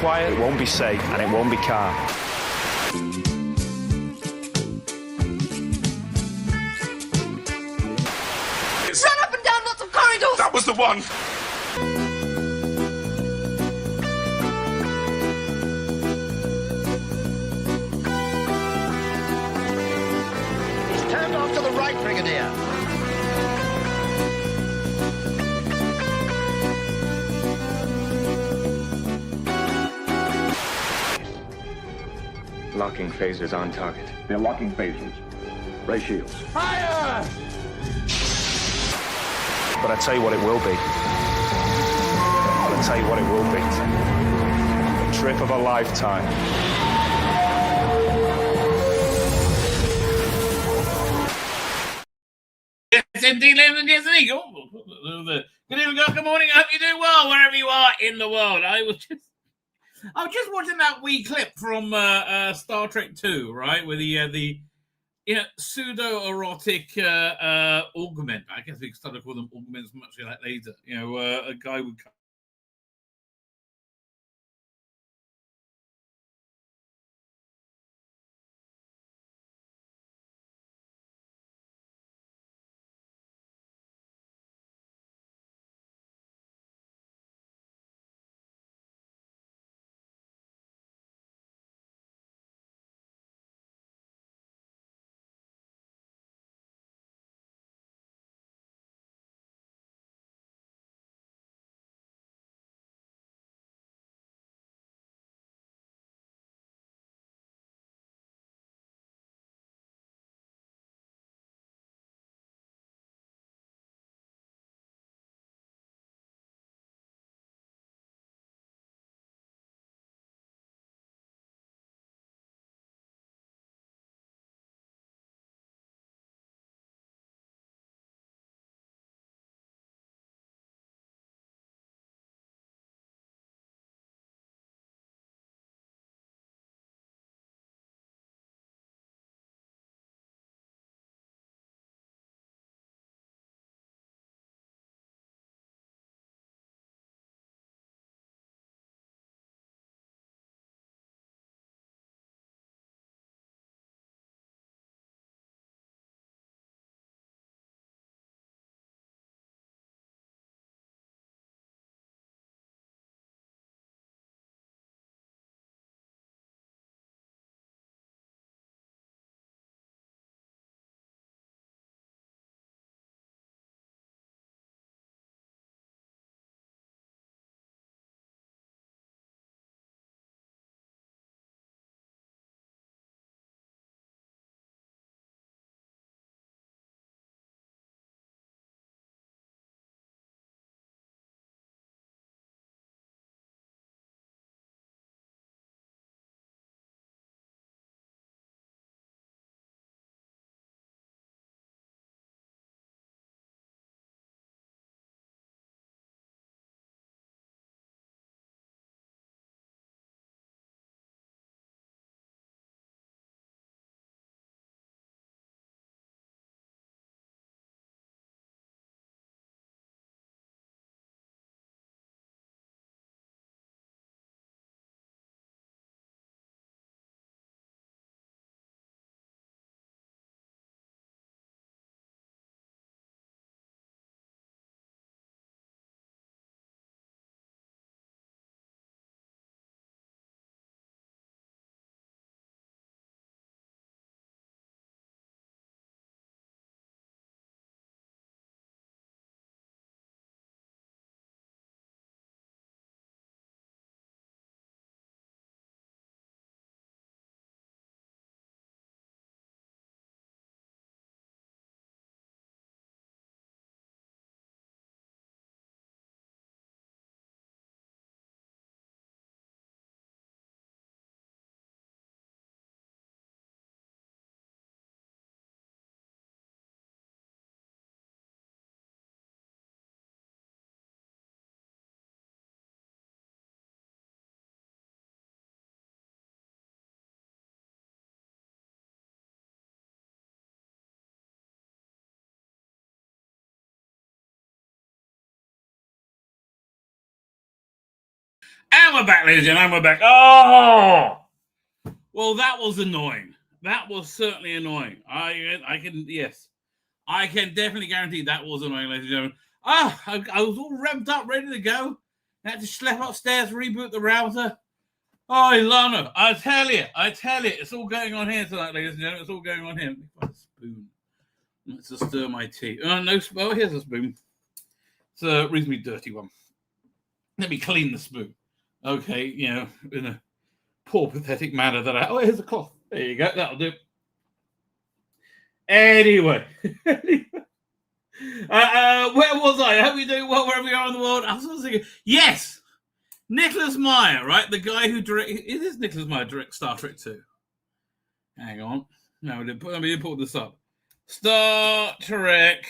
quiet, it won't be safe, and it won't be calm. Run up and down lots of corridors! That was the one! Stand off to the right, Brigadier. Locking phasers on target. They're locking phasers. Ray shields. Fire! But I tell you what it will be. I'll tell you what it will be. The trip of a lifetime. Yes, indeed, ladies and gentlemen. Good evening, good morning. I hope you do well wherever you are in the world. I was just watching that wee clip from Star Trek 2, right, with the pseudo-erotic augment. I guess we can start to call them augments much like later. A guy would come And we're back, ladies and gentlemen. We're back. Oh! Well, that was annoying. That was certainly annoying. I can definitely guarantee that was annoying, ladies and gentlemen. I was all revved up, ready to go. I had to schlep upstairs, reboot the router. Oh, Ilana, I tell you, it's all going on here tonight, ladies and gentlemen. It's all going on here. Let me find a spoon. Let's just stir my tea. No spoon. Oh, here's a spoon. It's a reasonably dirty one. Let me clean the spoon. Okay, in a poor, pathetic manner that oh, here's a cloth. There you go. That'll do. Anyway. Where was I? I hope you're doing well wherever you are in the world. I was thinking, yes, Nicholas Meyer, right? The guy who directed. Is this Nicholas Meyer direct Star Trek 2? Hang on. No, let me pull this up. Star Trek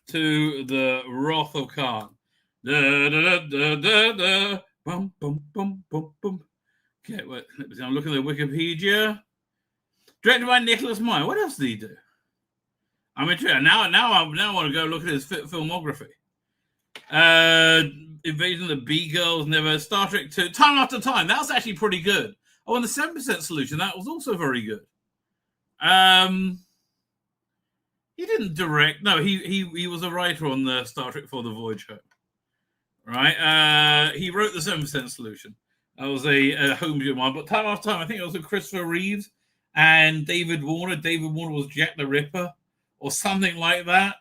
to the Wrath of Khan. Da, da, da, da, da. Bum, bum, bum, bum, bum. Okay, wait. I'm looking at the Wikipedia. Directed by Nicholas Meyer. What else did he do? I'm intrigued. Now I want to go look at his filmography. Invasion of the B-Girls, never. Star Trek 2, Time After Time. That was actually pretty good. Oh, and the 7% Solution. That was also very good. He didn't direct. No, he was a writer on the Star Trek for the Voyage Home. Right? He wrote the 7% Solution. That was a home video one. But Time After Time, I think it was with Christopher Reeves and David Warner. David Warner was Jack the Ripper or something like that.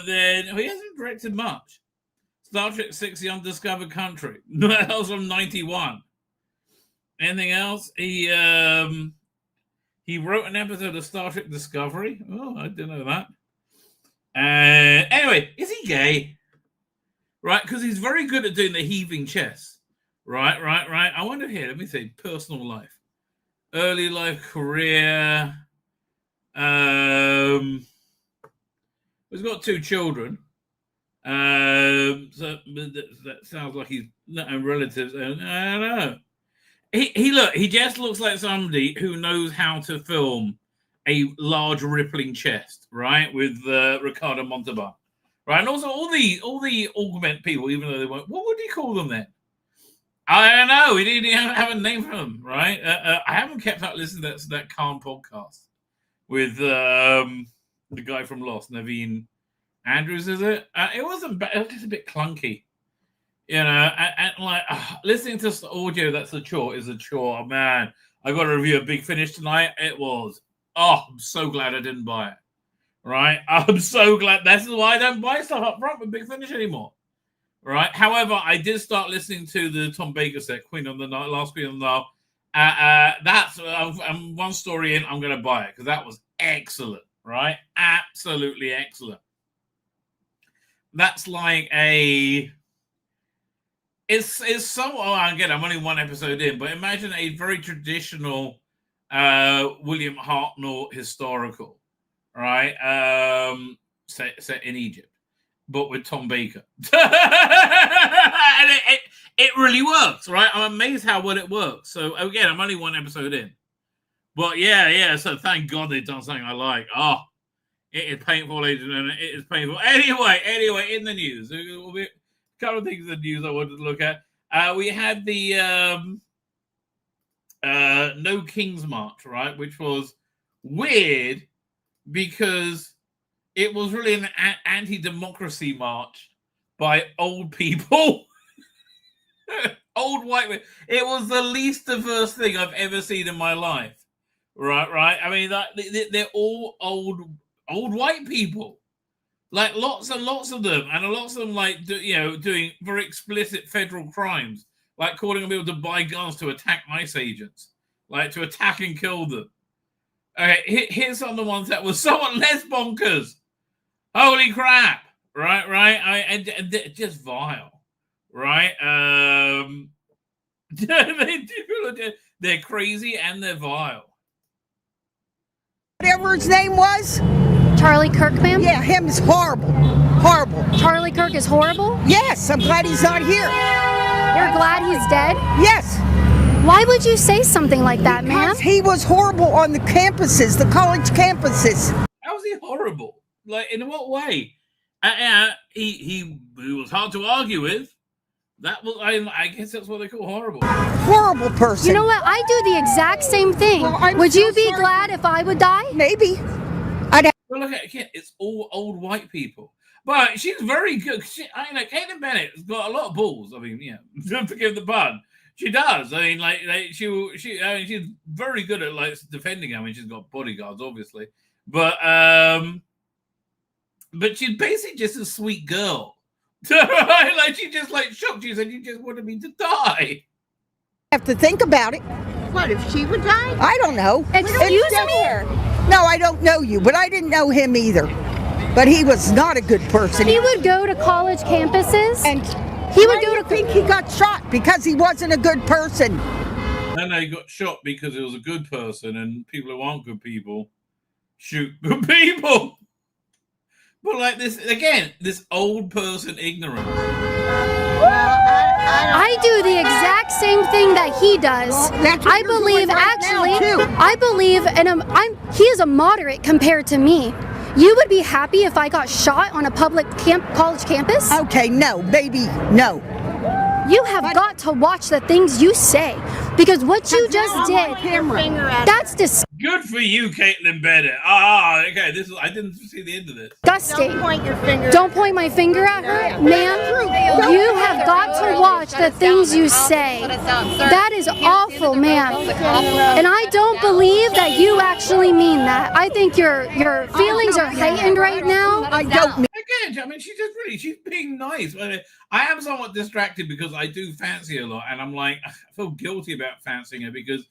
Then he hasn't directed much. Star Trek 6, The Undiscovered Country. That was from 91. Anything else? He wrote an episode of Star Trek Discovery. Oh, I didn't know that. Anyway, is he gay? Right, because he's very good at doing the heaving chest. Right. I wonder here, let me see, personal life. Early life, career. He's got 2 children. So that sounds like he's not relatives. I don't know. He just looks like somebody who knows how to film a large rippling chest, right? With Ricardo Montalban. Right, and also all the augment people, even though they weren't, what would he call them then? I don't know. He didn't have a name for them, right? I haven't kept up listening to that Khan podcast with the guy from Lost, Naveen Andrews, is it? It wasn't bad. It was just a bit clunky, and like listening to audio that's a chore is a chore. Oh, man, I got to review a Big Finish tonight. It was. Oh, I'm so glad I didn't buy it. Right, I'm so glad. That's why I don't buy stuff up front with Big Finish anymore. Right. However, I did start listening to the Tom Baker set, Queen on the Night, Last Queen on the Nile. That's I'm one story in. I'm going to buy it because that was excellent. Right, absolutely excellent. That's like it's so. Oh, again, I'm only one episode in, but imagine a very traditional William Hartnell historical. Right, set in Egypt, but with Tom Baker, and it really works. Right, I'm amazed how well it works. So again, I'm only one episode in, but yeah. So thank God they've done something I like. Oh, it is painful, ladies and gentlemen. It is painful. Anyway, in the news, there will be a couple of things in the news I wanted to look at. We had the No King's March, right, which was weird. Because it was really an anti-democracy march by old people. Old white men. It was the least diverse thing I've ever seen in my life. Right? I mean, they're all old white people. Like, lots and lots of them. And lots of them, like, doing very explicit federal crimes. Like, calling people to buy guns to attack ICE agents. Like, to attack and kill them. Okay, here's some of the ones that were somewhat less bonkers. Holy crap! Right. And just vile, right? They're crazy and they're vile. Whatever his name was, Charlie Kirk, ma'am? Yeah, him is horrible. Charlie Kirk is horrible? Yes, I'm glad he's not here. You're glad he's dead? Yes. Why would you say something like that, ma'am? Because he was horrible on the campuses, the college campuses. How was he horrible? Like, in what way? He was hard to argue with. That was, I guess that's what they call horrible. Horrible person. You know what? I do the exact same thing. Well, would so you be sorry. glad if I would die? Maybe. I'd have Well, look at it again. It's all old white people. But she's very good. Caitlin Bennett has got a lot of balls. I mean, yeah, don't forgive the pun. She does. I mean, she's very good at like defending. I mean, she's got bodyguards, obviously, but she's basically just a sweet girl. Like she just like shocked you, said you just wanted me to die. to think about it. What, if she would die? I don't know. Excuse me? No, I don't know you, but I didn't know him either. But he was not a good person. He would go to college campuses. And he would why do go you to think he got shot? Because he wasn't a good person. No, he got shot because he was a good person, and people who aren't good people shoot good people. But like this again, this old person ignorance. I do the exact same thing that he does. Well, that's what I you're believe, doing right now, actually, too. I believe, and he is a moderate compared to me. You would be happy if I got shot on a public college campus? Okay, no, baby, no. You have got to watch the things you say, because what you just did, that's Good for you, Caitlin Bennett. Okay. I didn't see the end of this. disgusting. Don't point your finger. Don't point my finger at her, ma'am. You have got to watch the things you say. That is awful, ma'am. And I don't believe that you actually mean that. I think your feelings are heightened right now. I don't mean Again, I mean, she's being nice. I am somewhat distracted because I do fancy her a lot, and I'm like, I feel guilty about fancying her because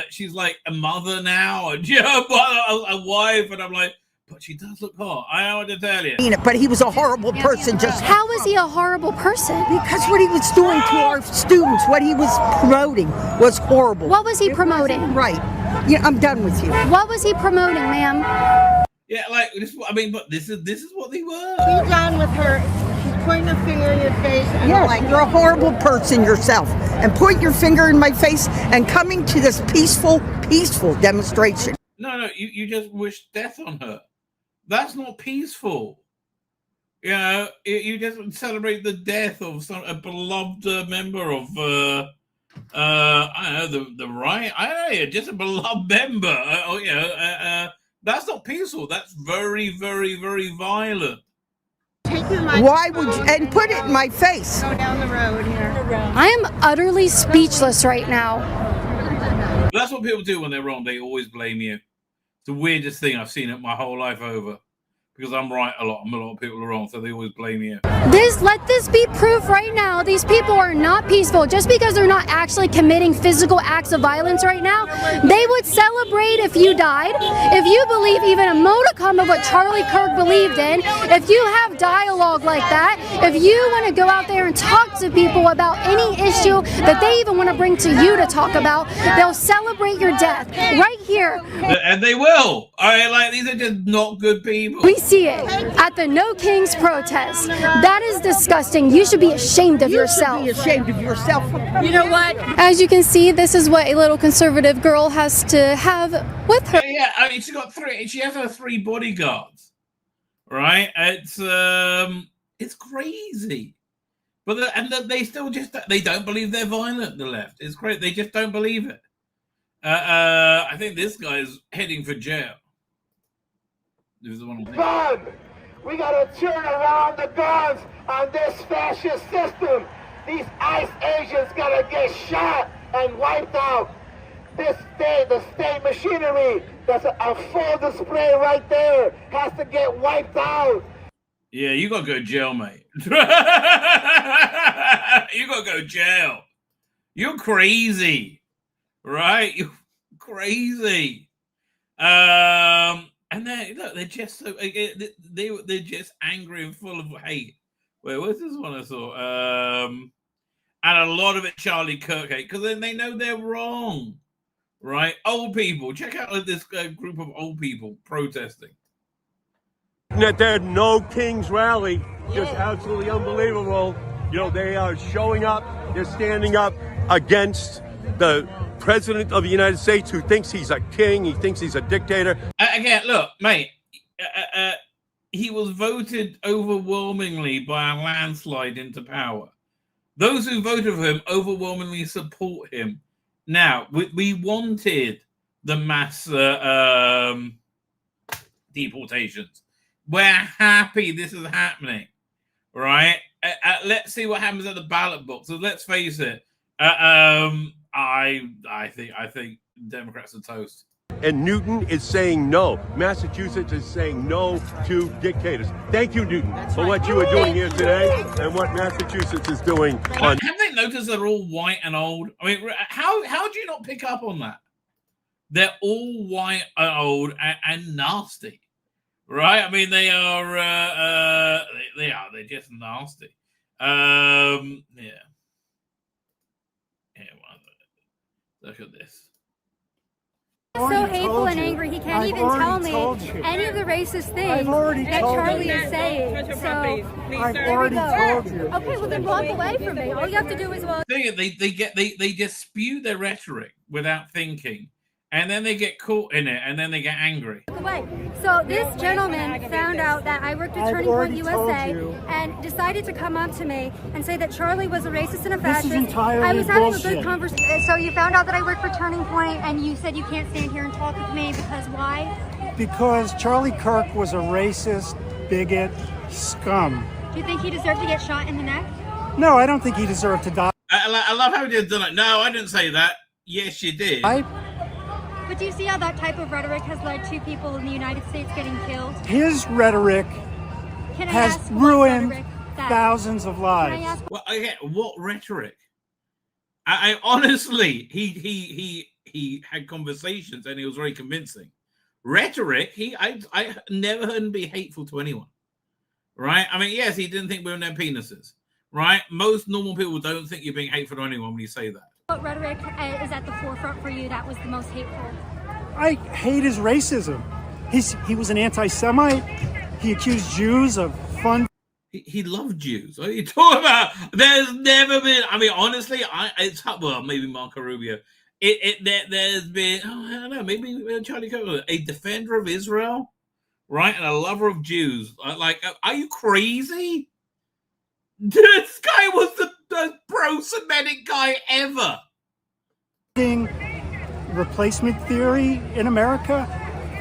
she's like a mother now, and a wife, and I'm like, but she does look hot. I want to tell you. it, but he was a horrible person. Just How is he a horrible person? because what he was doing to our students, what he was promoting, was horrible. What was he promoting? Right. Yeah, I'm done with you. What was he promoting, ma'am? Yeah, like this. I mean, but this is what they were. Be done with her. She's pointing a finger in your face. And Yes, like, you're a horrible person yourself. And point your finger in my face and coming to this peaceful demonstration. No, you just wish death on her. That's not peaceful. You know, you just celebrate the death of a beloved member of, I don't know, the right. I don't know, just a beloved member. That's not peaceful. That's very, very, very violent. take your mic. Why would you? And put it in my face. Go down the road here. I am utterly speechless right now. That's what people do when they're wrong. They always blame you. It's the weirdest thing I've seen it my whole life over. Because I'm right a lot, and a lot of people are wrong, so they always blame you. Let this be proof right now. These people are not peaceful. Just because they're not actually committing physical acts of violence right now, they would celebrate if you died. If you believe even a modicum of what Charlie Kirk believed in, if you have dialogue like that, if you want to go out there and talk to people about any issue that they even want to bring to you to talk about, they'll celebrate your death right here. And they will. These are just not good people. We see it at the No Kings protest. That is disgusting. You should be ashamed of yourself. You should be ashamed of yourself. You know what? As you can see, this is what a little conservative girl has to have with her. Yeah, I mean, she has her 3 bodyguards, right? It's crazy. But they still they don't believe they're violent, the left. It's great. They just don't believe it. I think this guy's heading for jail. Gunn! We gotta turn around the guns on this fascist system. These ICE agents gotta get shot and wiped out. The state machinery, that's a full display right there, has to get wiped out. Yeah, you gotta go to jail, mate. You gotta go to jail. You're crazy, right? You're crazy. And they're just so they're just angry and full of hate. Wait, what's this one I saw? And a lot of it Charlie Kirk hate because then they know they're wrong, right? Old people. Check out this group of old people protesting. At their No Kings rally, just absolutely unbelievable. You know, they are showing up. They're standing up against the President of the United States, who thinks he's a king, he thinks he's a dictator. Again, look, mate, he was voted overwhelmingly by a landslide into power. Those who voted for him overwhelmingly support him. Now, we wanted the mass deportations. We're happy this is happening, right? Let's see what happens at the ballot box. So let's face it. I think Democrats are toast. And Newton is saying no. Massachusetts is saying no to dictators. Thank you, Newton, for what you are doing here today and what Massachusetts is doing. Have they noticed they're all white and old? I mean, how do you not pick up on that? They're all white and old and nasty, right? I mean, they are. They're just nasty. Yeah. Look at this. So hateful and angry, he can't even tell me any of the racist things that Charlie is saying. So I've already told you. Okay, well then walk away from me. All you have to do is They just spew their rhetoric without thinking, and then they get caught in it, and then they get angry. away. So this gentleman found out that I worked at Turning Point USA and decided to come up to me and say that Charlie was a racist and a fascist. This is entirely I was having bullshit. a good conversation. So you found out that I worked for Turning Point and you said you can't stand here and talk with me because why? Because Charlie Kirk was a racist, bigot, scum. Do you think he deserved to get shot in the neck? No, I don't think he deserved to die. I love how he did it. No, I didn't say that. Yes, you did. But do you see how that type of rhetoric has led to people in the United States getting killed? His rhetoric has ruined thousands of lives. Well, again, what rhetoric? I honestly, he had conversations and he was very convincing. Rhetoric, I never heard him be hateful to anyone. Right? I mean, yes, he didn't think women had penises. Right? Most normal people don't think you're being hateful to anyone when you say that. What rhetoric is at the forefront for you that was the most hateful? I hate his racism. He was an anti-Semite. He accused Jews of fun. He loved Jews. What are you talking about? There's never been. I mean, honestly, it's well, maybe Marco Rubio. There's been. I don't know. Maybe Charlie Kirk, a defender of Israel, right, and a lover of Jews. Like, are you crazy? This guy was the pro-Semitic guy ever. Replacement theory in America.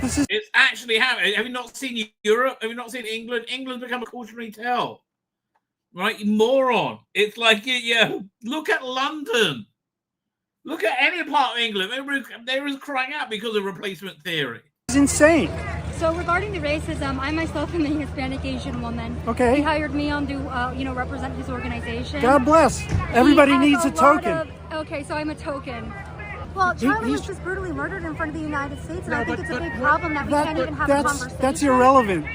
It's actually happening. Have you not seen Europe? Have you not seen England? England's become a cautionary tale. Right? You moron. It's like, yeah, look at London. Look at any part of England. They was crying out because of replacement theory. It's insane. So regarding the racism, I myself am a Hispanic Asian woman. Okay. He hired me on to, represent his organization. God bless. Everybody needs a token. Okay, so I'm a token. Well, Charlie was just brutally murdered in front of the United States, and I think it's a big problem that we can't even have a conversation. That's irrelevant.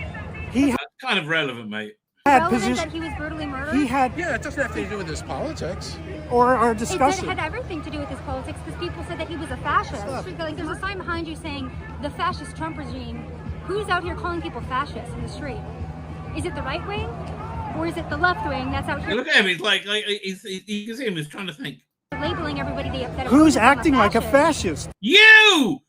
That's kind of relevant, mate. Relevant that he was brutally murdered? Yeah, it doesn't have to do with his politics. Or our discussion. It had everything to do with his politics because people said that he was a fascist. Like, there's a sign behind you saying the fascist Trump regime. Who's out here calling people fascists in the street? Is it the right wing or is it the left wing that's out here? Look at him. He's like you can see him. He's trying to think. Labeling everybody that who's acting like a fascist? You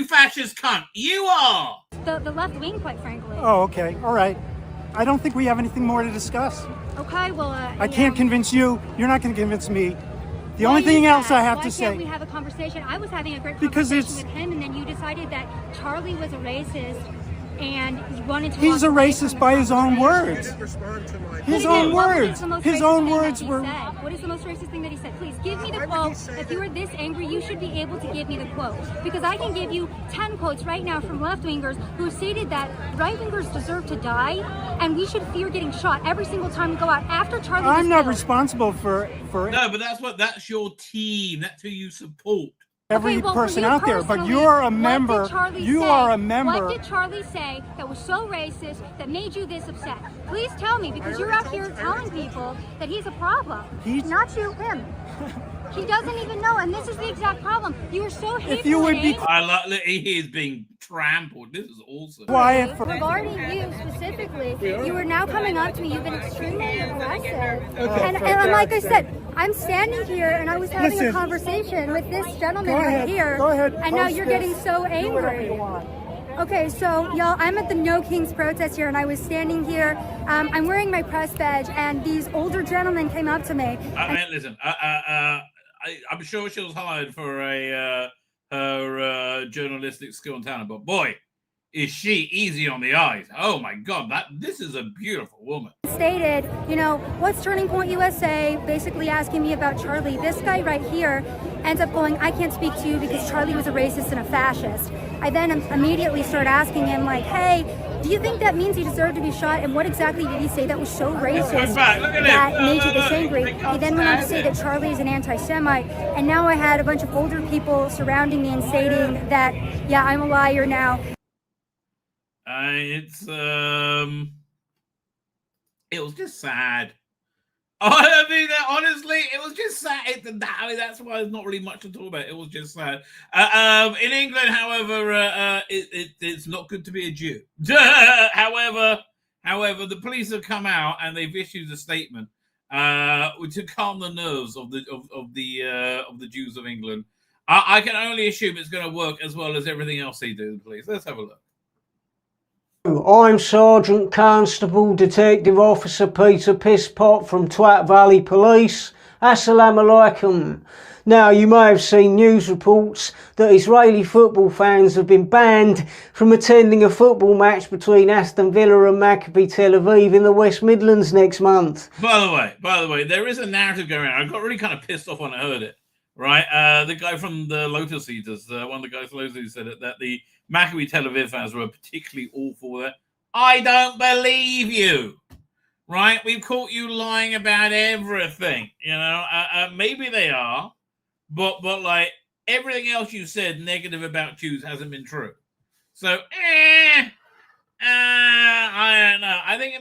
fascist cunt. You are. The left wing, quite frankly. Oh, okay. All right. I don't think we have anything more to discuss. Okay, well, I can't convince you. You're not going to convince me. The only thing else I have to say. Why can't we have a conversation? I was having a great conversation with him, and then you decided that Charlie was a racist, and you wanted to. He's a racist by his own words. His own words. His own words were. What is the most racist thing that he said? Please give me the quote. If you were this angry, you should be able to give me the quote. Because I can give you 10 quotes right now from left-wingers who stated that right-wingers deserve to die, and we should fear getting shot every single time we go out after Charlie. I'm not responsible for. No, but that's your team. That's who you support. Every person out there, but you're a member. You are a member. What did Charlie say that was so racist that made you this upset? Please tell me, because you're out here telling people that he's a problem. Not you, him. He doesn't even know, and this is the exact problem. You were so hateful. If you would be, he is being trampled. This is awesome. Regarding you specifically, you are now coming up to me. You've been extremely aggressive, and like I said, I'm standing here and I was having a conversation with this gentleman right here, and now you're getting so angry. Okay, so y'all, I'm at the No Kings protest here, and I was standing here. I'm wearing my press badge, and these older gentlemen came up to me. Listen, I'm sure she was hired for her journalistic skill and talent, but boy, is she easy on the eyes. Oh my God, this is a beautiful woman. Stated, what's Turning Point USA, basically asking me about Charlie. This guy right here ends up going, I can't speak to you because Charlie was a racist and a fascist. I then immediately start asking him, like, hey, do you think that means he deserved to be shot? And what exactly did he say that was so racist that made you this angry? He then went on to say that Charlie is an anti-Semite. And now I had a bunch of older people surrounding me and stating that, yeah, I'm a liar now. It was just sad. I mean, honestly, it was just sad. That's why there's not really much to talk about. It was just sad. In England, however, it's not good to be a Jew. However, the police have come out and they've issued a statement to calm the nerves of the Jews of England. I can only assume it's going to work as well as everything else they do. The police. Let's have a look. I'm Sergeant Constable Detective Officer Peter Pisspot from Twat Valley Police. Assalamu alaikum. Now, you may have seen news reports that Israeli football fans have been banned from attending a football match between Aston Villa and Maccabi Tel Aviv in the West Midlands next month. By the way, there is a narrative going around. I got really kind of pissed off when I heard it. Right, the guy from the Lotus Eaters, one of the guys from Lotus Eaters said it, that the Maccabi Tel Aviv fans were particularly awful there. I don't believe you. Right, we've caught you lying about everything. Maybe they are, but like everything else you said negative about Jews hasn't been true. So, I don't know. I think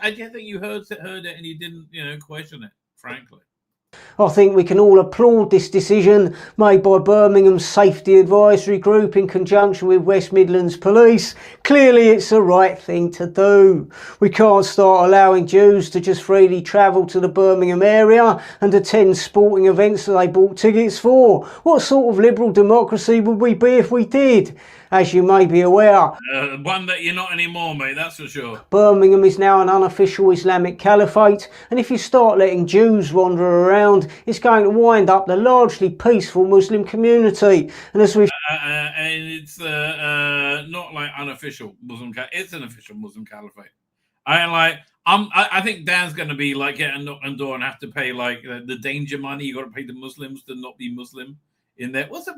I just think you heard it and you didn't, question it, frankly. I think we can all applaud this decision made by Birmingham's Safety Advisory Group in conjunction with West Midlands Police. Clearly it's the right thing to do. We can't start allowing Jews to just freely travel to the Birmingham area and attend sporting events that they bought tickets for. What sort of liberal democracy would we be if we did? As you may be aware, one that you're not anymore, mate, that's for sure. Birmingham is now an unofficial Islamic caliphate, and if you start letting Jews wander around, it's going to wind up the largely peaceful Muslim community. And as we've and it's not like unofficial Muslim, it's an official Muslim caliphate. I think Dan's going to be like get a knock on the door and have to pay like the danger money. You got to pay the Muslims to not be Muslim in there. What's it?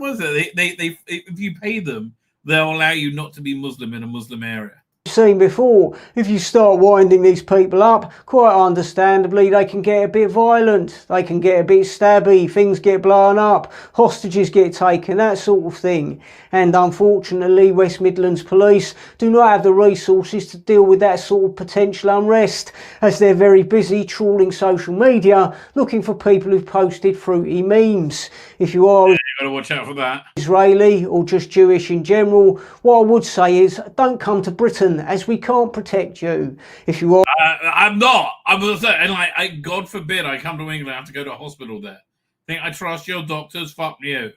They if you pay them, they'll allow you not to be Muslim in a Muslim area. Seen before, if you start winding these people up, quite understandably they can get a bit violent, they can get a bit stabby, things get blown up, hostages get taken, that sort of thing. And unfortunately West Midlands Police do not have the resources to deal with that sort of potential unrest, as they're very busy trawling social media looking for people who've posted fruity memes. If you are you got to watch out for that. Israeli or just Jewish in general, what I would say is don't come to Britain, as we can't protect you. If you are, I'm not. I'm gonna say, and God forbid I come to England, I have to go to a hospital there. Think I trust your doctors? Fuck you.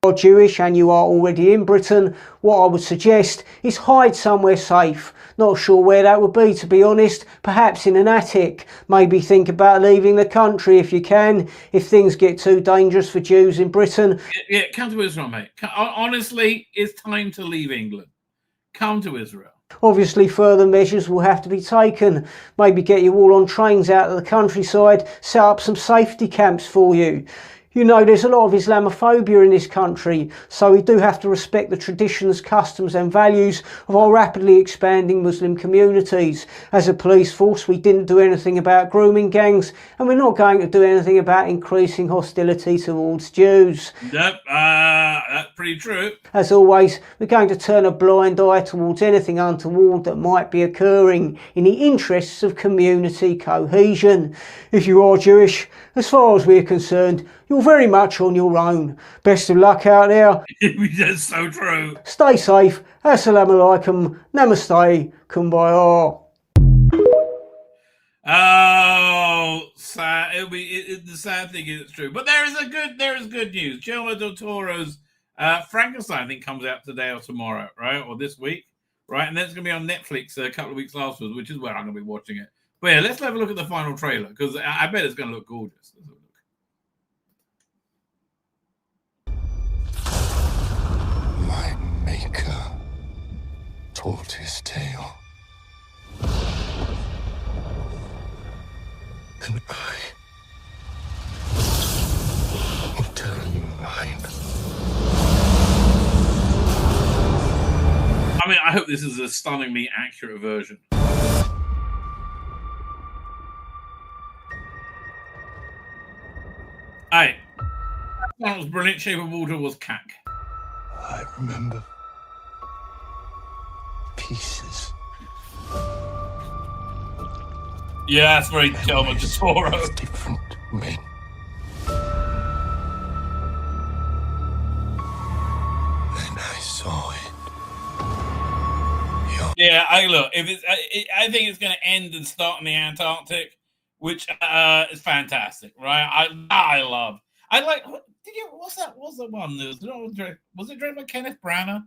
Are Jewish and you are already in Britain, what I would suggest is hide somewhere safe. Not sure where that would be, to be honest. Perhaps in an attic. Maybe think about leaving the country if you can. If things get too dangerous for Jews in Britain. Yeah, come to Israel, mate. Honestly, it's time to leave England. Come to Israel. Obviously further measures will have to be taken. Maybe get you all on trains out of the countryside, set up some safety camps for you. You know, there's a lot of Islamophobia in this country, so we do have to respect the traditions, customs and values of our rapidly expanding Muslim communities. As a police force, we didn't do anything about grooming gangs, and we're not going to do anything about increasing hostility towards Jews. Yep, that's pretty true. As always, we're going to turn a blind eye towards anything untoward that might be occurring in the interests of community cohesion. If you are Jewish, as far as we're concerned, you're very much on your own. Best of luck out there. That's so true. Stay safe. Assalamu alaikum. Namaste. Kumbaya. Oh, sad. The sad thing is it's true. But there is good news. Guillermo del Toro's Frankenstein, I think, comes out today or tomorrow, right? Or this week. right? And then it's going to be on Netflix a couple of weeks afterwards, which is where I'm going to be watching it. But yeah, let's have a look at the final trailer because I bet it's going to look gorgeous. Let's have a look. My maker told his tale. And I will tell you mine. I mean, I hope this is a stunningly accurate version. Hey, that was brilliant. Shape of Water was cack. I remember pieces. Yeah, that's very Guillermo del Toro. Different men. And I saw it. Yeah, if it's, I think it's going to end and start in the Antarctic, which is fantastic, right? I like. What's that? What's the one? Was it directed by Kenneth Branagh?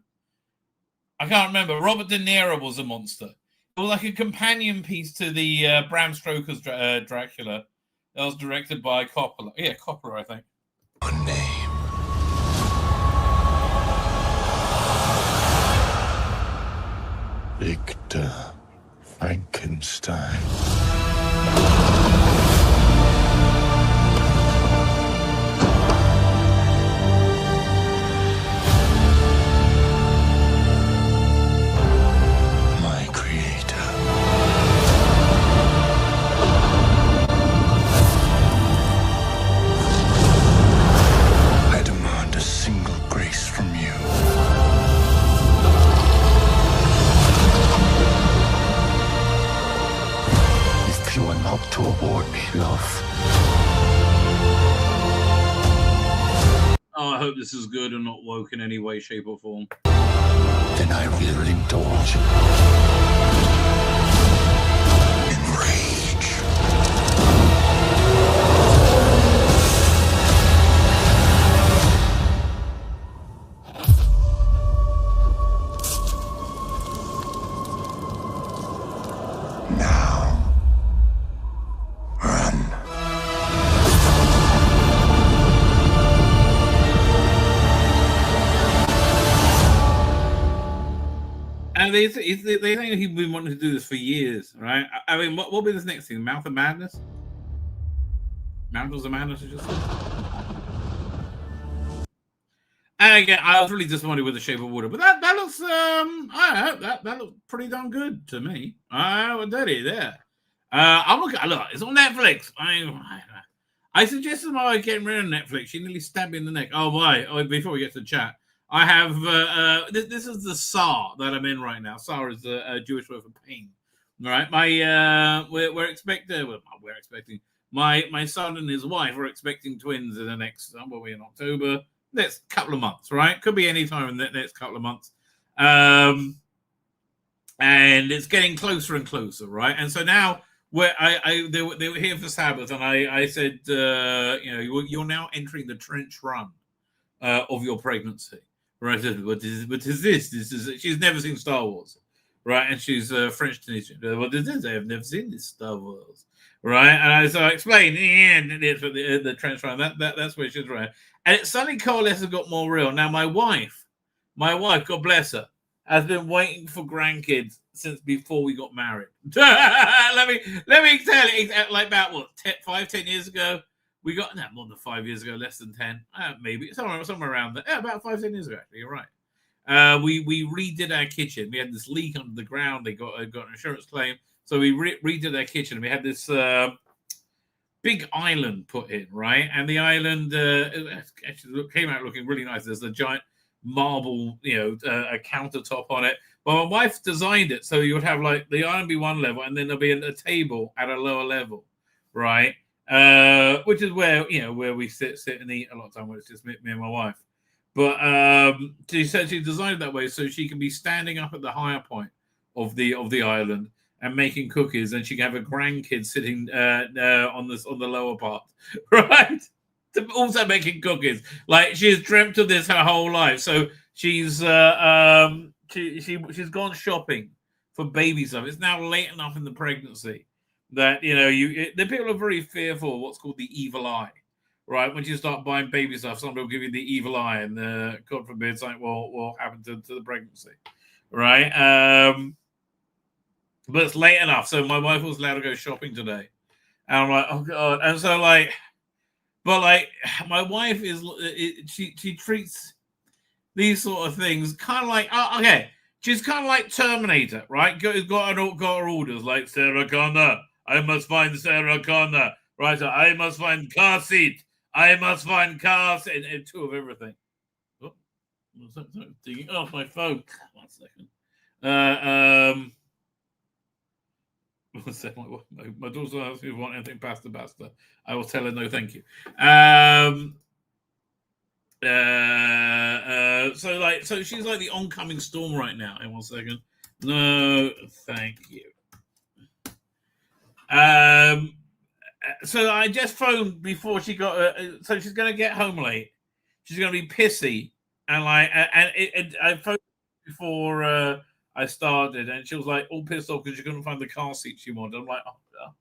I can't remember. Robert De Niro was a monster. It was like a companion piece to the Bram Stoker's Dracula. That was directed by Coppola. Yeah, Coppola, I think. A name. Victor Frankenstein. To award me love. Oh, I hope this is good and not woke in any way, shape, or form. Then I will indulge in rage. Now. And they think he's been wanting to do this for years, right? I mean, what will be this next thing? Mouth of Madness? Mountains of Madness, I just said. And again, I was really disappointed with The Shape of Water, but that looks that looks pretty darn good to me. I would tell you there. I'm looking. Look, it's on Netflix. I suggested my wife getting rid of Netflix. She nearly stabbed me in the neck. Oh boy! Oh, before we get to the chat. I have this is the Tsar that I'm in right now. Tsar is a Jewish word for pain. All right, we're expecting my son and his wife are expecting twins in the next we're in October, next couple of months, right? Could be any time in the next couple of months, and it's getting closer and closer, right? And so now they were here for Sabbath, and I said, you're now entering the trench run of your pregnancy. Right, what is this? She's never seen Star Wars, right? And she's French Tunisian. What is this? I have never seen this Star Wars, right? And I explained, the trench run. That's where she's right. And it suddenly coalesced and got more real. Now my wife, God bless her, has been waiting for grandkids since before we got married. let me tell you, like about 10 years ago. We got more than 5 years ago, less than 10, maybe somewhere around there. Yeah, about 5-10 years ago, actually. You're right. We redid our kitchen. We had this leak under the ground. They got an insurance claim, so we redid our kitchen. We had this big island put in, right? And the island actually came out looking really nice. There's a giant marble, a countertop on it. Well, my wife designed it so you would have like the island be one level, and then there'll be a table at a lower level, right? Which is where we sit and eat a lot of time when it's just me and my wife. But she said she designed it that way so she can be standing up at the higher point of the island and making cookies, and she can have a grandkid sitting on the lower part, right? Also making cookies. Like she's dreamt of this her whole life. So she's she's gone shopping for baby stuff. It's now late enough in the pregnancy that the people are very fearful of what's called the evil eye, right? When you start buying baby stuff, somebody will give you the evil eye, and God forbid something will happen to the pregnancy, right? But it's late enough, so my wife was allowed to go shopping today, and I'm like, oh God, and so but my wife she treats these sort of things kind of like, okay, she's kind of like Terminator, right? Got her orders like Sarah Connor. I must find Sarah Connor, right? So I must find car seat. I must find car seat, and two of everything. Oh, digging off my phone. 1 second. My daughter asks me if I want anything pasta. I will tell her no, thank you. So she's like the oncoming storm right now. In 1 second. No, thank you. So I just phoned before she got. So she's going to get home late. She's going to be pissy, and I phoned before I started, and she was like all pissed off because she couldn't find the car seat she wanted. I'm like, oh, no.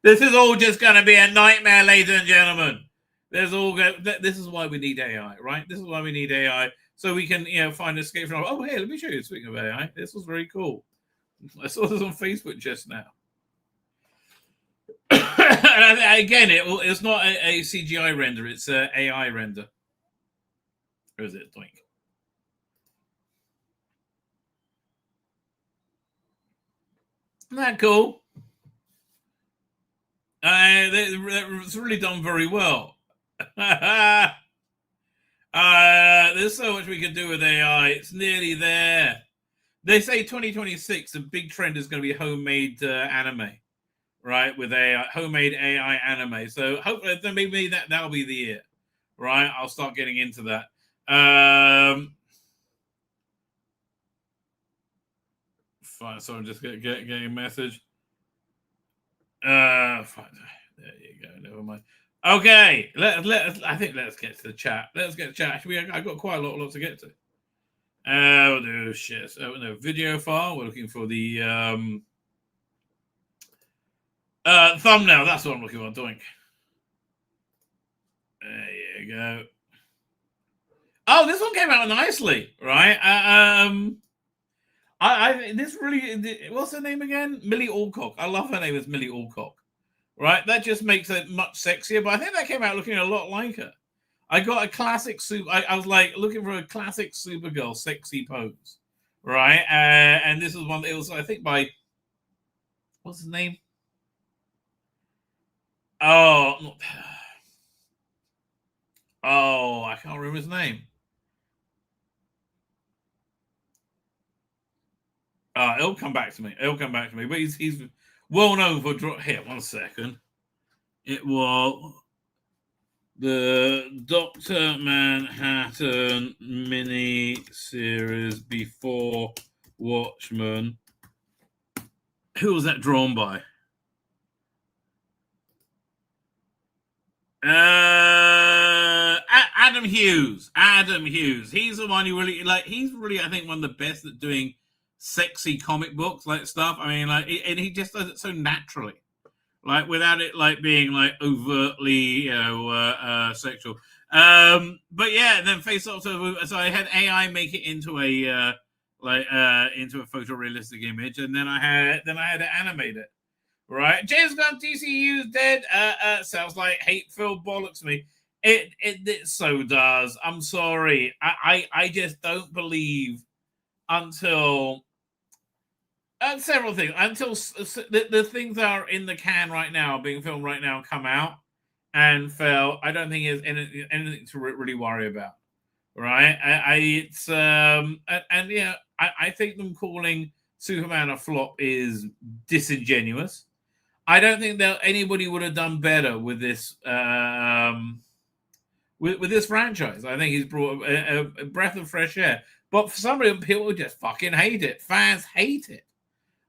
This is all just going to be a nightmare, ladies and gentlemen. This is why we need AI, right? This is why we need AI, so we can find escape from. Oh, hey, let me show you. Speaking of AI, this was very cool. I saw this on Facebook just now. And again, it's not a CGI render; it's an AI render. Or is it? Doink. Isn't that cool? It's really done very well. There's so much we can do with AI. It's nearly there. They say 2026, the big trend is going to be homemade anime, right? With AI, homemade AI anime. So hopefully, maybe that'll be the year, right? I'll start getting into that. Fine. So I'm just getting a message. Fine. There you go. Never mind. Okay, I think let's get to the chat. Let's get to chat. Actually, I've got quite a lot to get to. We'll do shit. So no video file. We're looking for the thumbnail. That's what I'm looking for. Doink. There you go. Oh, this one came out nicely, right? This really. What's her name again? Millie Alcock. I love her name is Millie Alcock. Right, that just makes it much sexier. But I think that came out looking a lot like her. I got a classic I was like looking for a classic Supergirl sexy pose, right? And this is one. It was, I think, by what's his name? Oh, I can't remember his name. It'll come back to me. But he's well known for here. 1 second. It was the Dr. Manhattan mini series before Watchmen. Who was that drawn by? Adam Hughes. He's the one who really he's really, I think, one of the best at doing sexy comic books stuff. I mean, and he just does it so naturally, without it being overtly sexual. But yeah, then face off. So I had AI make it into a photorealistic image, and then I had to animate it. Right, James Gunn TCU's dead. Sounds like hate-filled bollocks to me. It so does. I'm sorry. I just don't believe until several things. Until the things that are in the can right now, being filmed right now, come out and fail. I don't think there's anything to really worry about. Right? I think them calling Superman a flop is disingenuous. I don't think that anybody would have done better with this with this franchise. I think he's brought a breath of fresh air. But for some reason, people just fucking hate it. Fans hate it.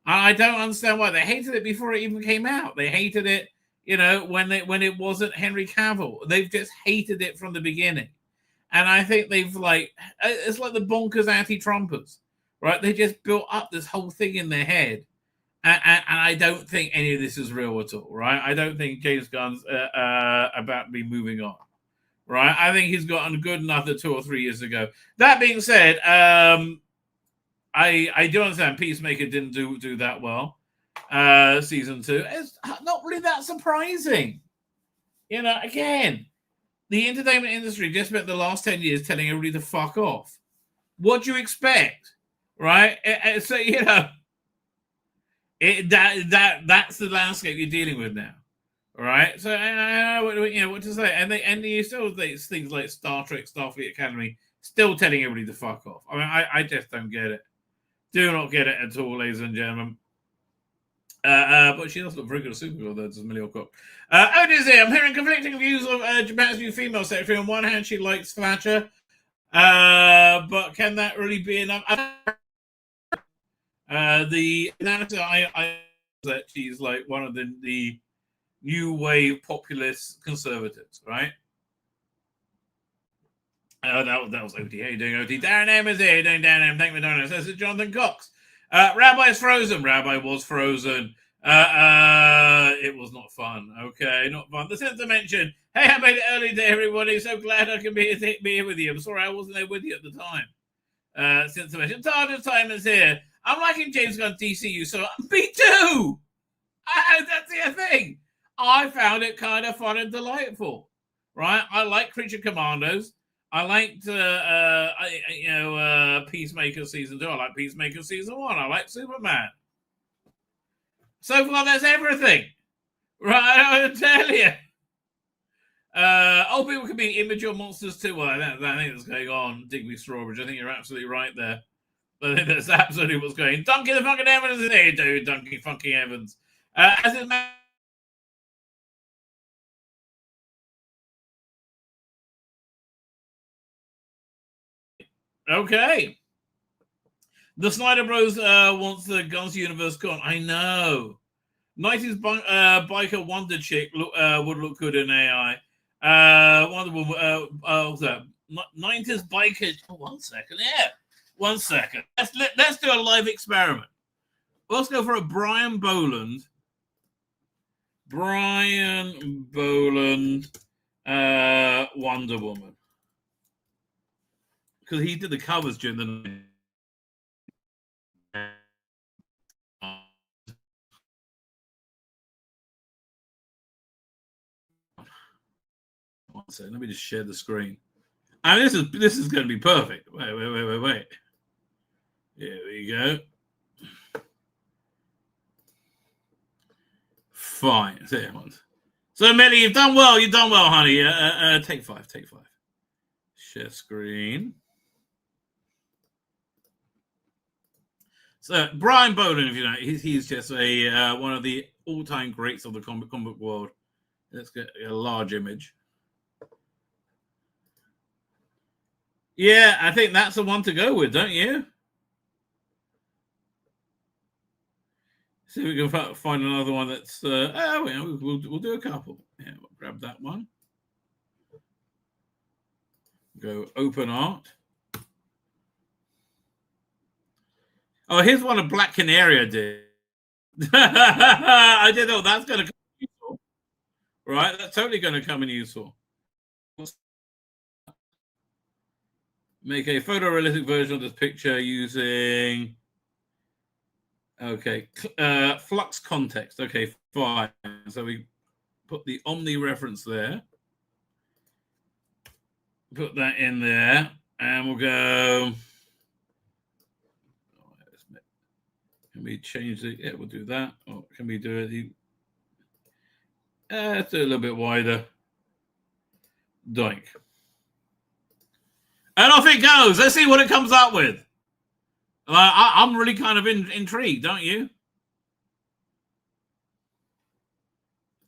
I don't understand why. They hated it before it even came out. They hated it, when it wasn't Henry Cavill. They've just hated it from the beginning. And I think they've it's like the bonkers anti-Trumpers, right? They just built up this whole thing in their head. And I don't think any of this is real at all, right? I don't think James Gunn's about to be moving on, right? I think he's gotten good enough that 2 or 3 years ago. That being said, I do understand Peacemaker didn't do that well. Season 2. It's not really that surprising. You know, again, the entertainment industry just spent the last 10 years telling everybody to fuck off. What do you expect, right? So, you know, that's the landscape you're dealing with now, right? So I don't know what to say, and you still things like Star Trek, Starfleet Academy, still telling everybody to fuck off. I mean, I just don't get it. Do not get it at all, ladies and gentlemen. But she does look very good at Supergirl, though, does Millie Alcock. I'm hearing conflicting views of Japan's new female secretary. On one hand, she likes Thatcher, but can that really be enough? The analysis I that she's like one of the new wave populist conservatives, right? That was OT. How you doing, OT? Darren M is here. Doing Darren M. Thank you, Madonna. This is Jonathan Cox. Rabbi's frozen. Rabbi was frozen. It was not fun. Okay, not fun. The sense to mention. Hey, I made it early day, everybody. So glad I can be here with you. I'm sorry I wasn't there with you at the time. Sense to mention. Target time is here. I'm liking James Gunn DCU, so me too. That's the thing. I found it kind of fun and delightful, right? I like Creature Commandos. I liked, Peacemaker Season 2. I like Peacemaker Season 1. I like Superman. So far, that's everything. Right, I tell you. People can be immature monsters too. Well, I think that's going on, Digby Strawbridge. I think you're absolutely right there. I think that's absolutely what's going on. Donkey the fucking Evans is here, dude. Donkey fucking Evans. As it Okay. The Snyder Bros wants the Guns universe gone. I know. 90s biker Wonder Chick would look good in AI. Wonder Woman. What's that? 90s biker. Oh, 1 second. Yeah. 1 second. Let's do a live experiment. Let's go for a Brian Boland. Wonder Woman. Because he did the covers during the night. One second, let me just share the screen. I mean, this is going to be perfect. Wait. Here we go. Fine. So, Melly, you've done well. You've done well, honey. Take five. Share screen. So, Brian Boland, if you know, he's just one of the all-time greats of the comic book world. Let's get a large image. Yeah, I think that's the one to go with, don't you? See if we can find another one that's... we'll do a couple. Yeah, we'll grab that one. Go open art. Oh, here's one of Black Canary did. I didn't know that's going to come in useful. Right, that's totally going to come in useful. Make a photorealistic version of this picture using... Okay, flux context. Okay, fine. So we put the Omni reference there. Put that in there. And we'll go... Can we change it? Yeah, we'll do that. Or can we do it? Let's do it a little bit wider. Doink. And off it goes. Let's see what it comes up with. I'm really kind of intrigued, don't you?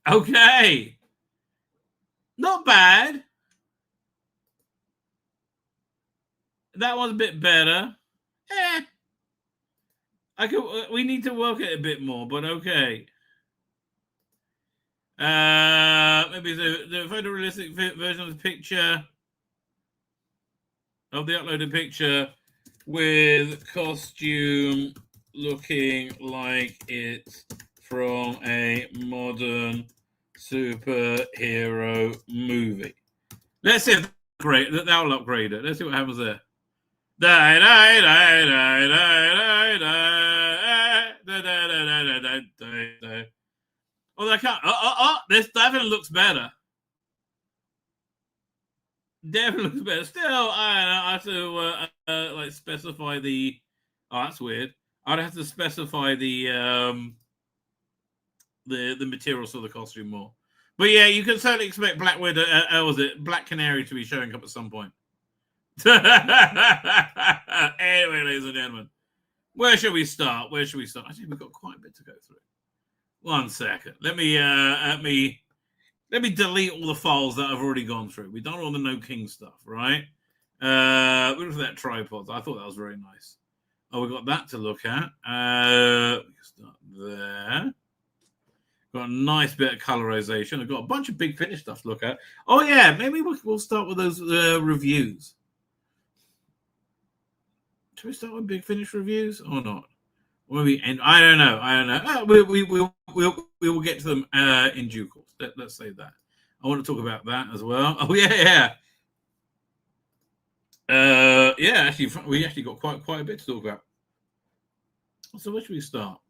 Okay. Not bad. That one's a bit better. We need to work it a bit more, but okay. Maybe the photorealistic version of the picture, of the uploaded picture. with costume looking like it's from a modern superhero movie. Let's see if that'll upgrade it. Let's see what happens there. Oh, I can't. This definitely looks better. Definitely looks better. Still, I have to like specify the. Oh, that's weird. I'd have to specify the materials for the costume more. But yeah, you can certainly expect Black Widow. Was it Black Canary to be showing up at some point? Anyway, ladies and gentlemen, where should we start? Actually, we've got quite a bit to go through. 1 second. Let me delete all the files that I've already gone through. We've done all the No King stuff, right? What was that tripod? I thought that was very nice. Oh, we've got that to look at. We can start there. Got a nice bit of colorization. I've got a bunch of Big Finish stuff to look at. Oh yeah, maybe we'll start with those reviews. Should we start with Big Finish reviews or not? Or maybe, and I don't know. We will get to them in due course. Let's say that. I want to talk about that as well. Oh yeah. Actually, we actually got quite a bit to talk about. So where should we start?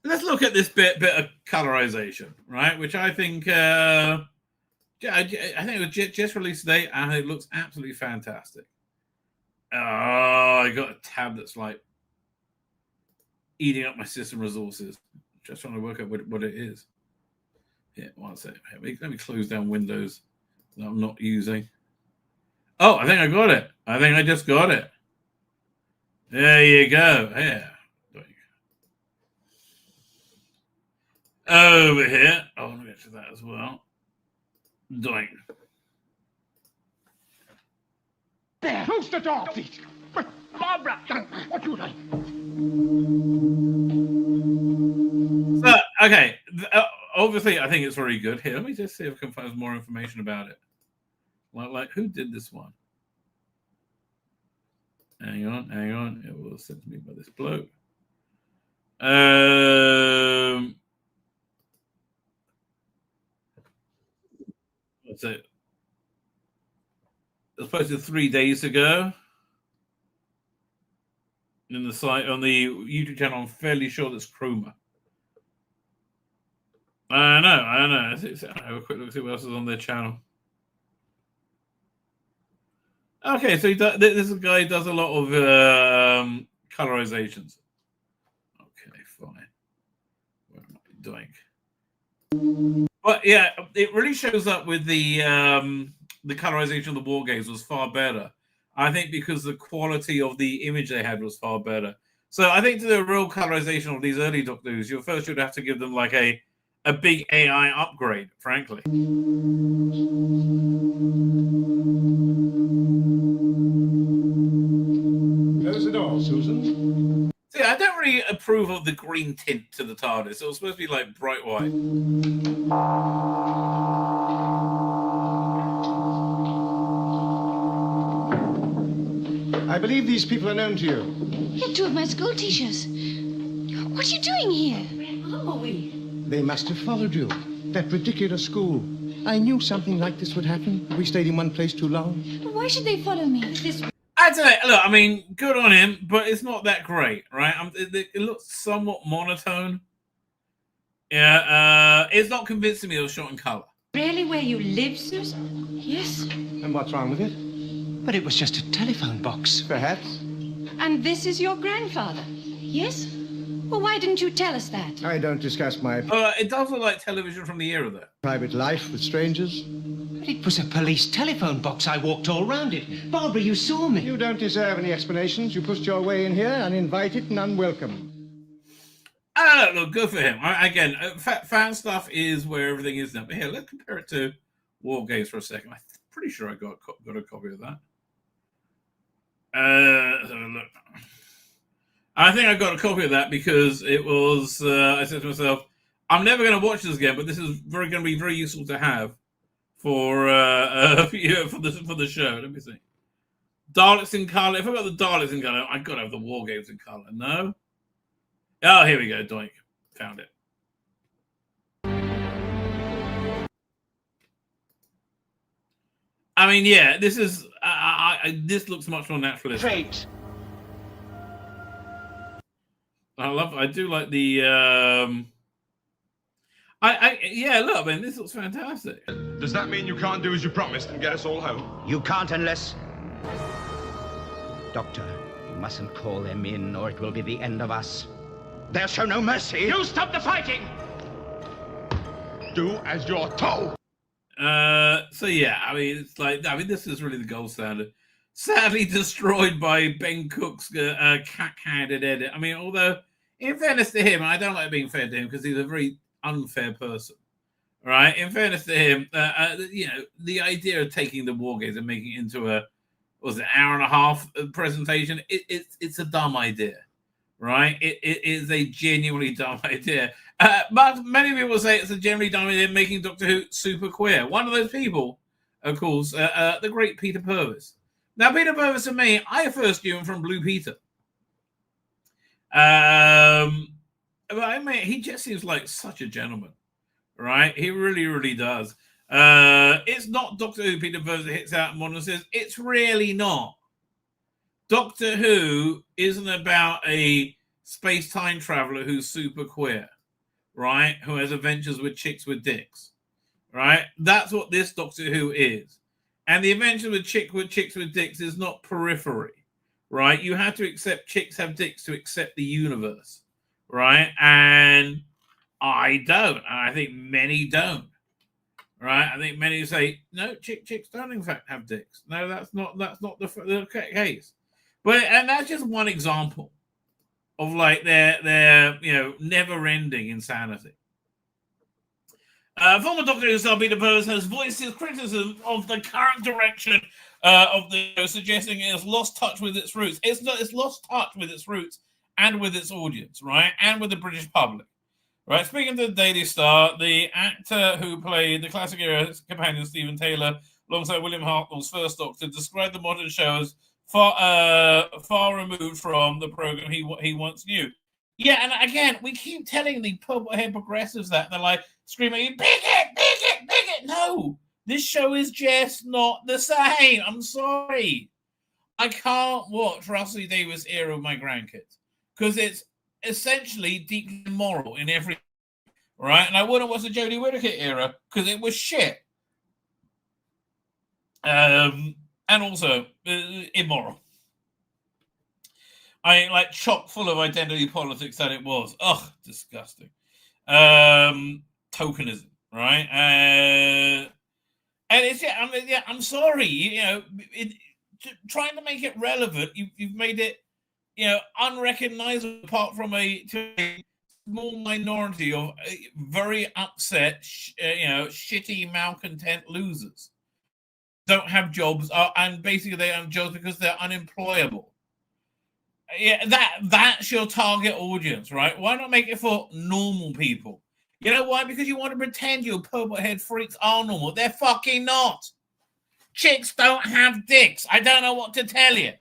Let's look at this bit of colorization, right? Which I think I think it was just released today, and it looks absolutely fantastic. Oh, I got a tab that's like eating up my system resources. Just trying to work out what it is. Yeah, 1 second. Let me close down Windows that I'm not using. Oh, I think I got it. I think I just got it. There you go. Yeah. Over here. Oh, let me get to that as well. Doink. There, who's the dog? Barbara, what you like? So, okay. Obviously, I think it's very good. Here, let me just see if I can find more information about it. Like who did this one? Hang on. It was sent to me by this bloke. What's it? It was posted 3 days ago. In the site on the YouTube channel, I'm fairly sure that's Chroma. I know. Let's have a quick look, see what else is on their channel. Okay, so this guy does a lot of colorizations. Okay, fine. What am I doing? But yeah, it really shows up with the colorization of the war games was far better. I think because the quality of the image they had was far better. So I think to do a real colorization of these early Doctor Who's, you first should have to give them like a big AI upgrade, frankly. Close the door, Susan. See, I don't really approve of the green tint to the TARDIS. It was supposed to be like bright white. I believe these people are known to you. They're two of my school teachers. What are you doing here? Oh, They must have followed you. That ridiculous school. I knew something like this would happen. We stayed in one place too long. Why should they follow me? I'd say, look, I mean, good on him, but it's not that great, right? It looks somewhat monotone. Yeah, it's not convincing me it was shot in color. Really where you live, Susan? Yes. And what's wrong with it? But it was just a telephone box. Perhaps. And this is your grandfather? Yes. Well, why didn't you tell us that? I don't discuss my it does look like television from the era, though. private life with strangers. But it was a police telephone box. I walked all round it. Barbara, you saw me. You don't deserve any explanations. You pushed your way in here uninvited and unwelcome. Look, good for him. Again, fan stuff is where everything is now. But here, let's compare it to War Games for a second. I'm pretty sure I got a copy of that. Look. I think I got a copy of that because it was. I said to myself, "I'm never going to watch this again, but this is going to be very useful to have for the show." Let me see. Daleks in colour. If I got the Daleks in colour, I got to have the War Games in colour. No? Oh, here we go. Doink. Found it. I mean, yeah, this is... this looks much more naturalistic. Great. I do like the... yeah, look, I mean, this looks fantastic. Does that mean you can't do as you promised and get us all home? You can't unless... Doctor, you mustn't call them in or it will be the end of us. They'll show no mercy. You stop the fighting! Do as you're told. So yeah, I mean, it's like, this is really the gold standard. Sadly destroyed by Ben Cook's cack-handed edit. I mean, although, in fairness to him, I don't like being fair to him because he's a very unfair person, right? In fairness to him, you know, the idea of taking the War Games and making it into a, was it, hour and a half presentation, it's a dumb idea, right? It is a genuinely dumb idea. But many people say it's a generally dumb idea making Doctor Who super queer. One of those people, of course, the great Peter Purves. Now, Peter Purves, to me, I first knew him from Blue Peter. But I mean, he just seems like such a gentleman, right? He really, really does. It's not Doctor Who Peter Purves that hits out and one says, it's really not. Doctor Who isn't about a space-time traveler who's super queer, right? Who has adventures with chicks with dicks, right? That's what this Doctor Who is. And the adventure with chicks with dicks is not periphery, right? You have to accept chicks have dicks to accept the universe, right? And I don't. And I think many don't, right? I think many say, no, chicks don't in fact have dicks. No, that's not the case. But, and that's just one example of like their you know, never-ending insanity. Former Doctor Who star Peter Purves has voiced his criticism of the current direction of the show, suggesting it has lost touch with its roots. It's lost touch with its roots and with its audience, right? And with the British public, right? Speaking to the Daily Star, the actor who played the classic era companion Stephen Taylor alongside William Hartnell's first Doctor described the modern show as far removed from the program he once knew. Yeah, and again, we keep telling the purple-haired progressives that. They're like screaming, bigot, bigot, bigot. No, this show is just not the same. I'm sorry. I can't watch Russell Davies era with my grandkids because it's essentially deeply immoral in every... Right? And I wouldn't watch the Jodie Whittaker era because it was shit. And also immoral. I mean, like chock full of identity politics that it was. Ugh, disgusting. Tokenism, right? And it's I'm sorry, you know, trying to make it relevant, you've made it, you know, unrecognizable apart from a small minority of very upset, you know, shitty, malcontent losers. Don't have jobs, and basically they have jobs because they're unemployable. Yeah, that's your target audience, right? Why not make it for normal people? You know why? Because you want to pretend your purple-haired freaks are normal. They're fucking not. Chicks don't have dicks. I don't know what to tell you.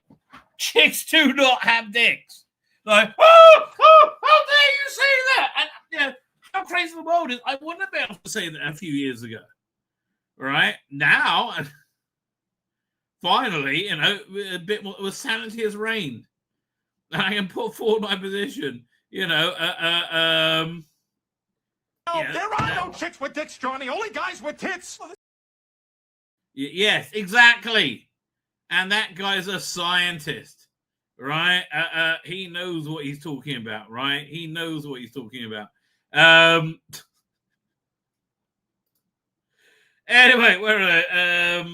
Chicks do not have dicks. Like, oh, how dare you say that? And you know how crazy the world is. I wouldn't have been able to say that a few years ago, right? Now, finally, you know, a bit more sanity has reigned. I can put forward my position, you know. There are no chicks with dicks, Johnny. Only guys with tits. Yes, exactly. And that guy's a scientist, right? He knows what he's talking about, right? He knows what he's talking about. Anyway, where are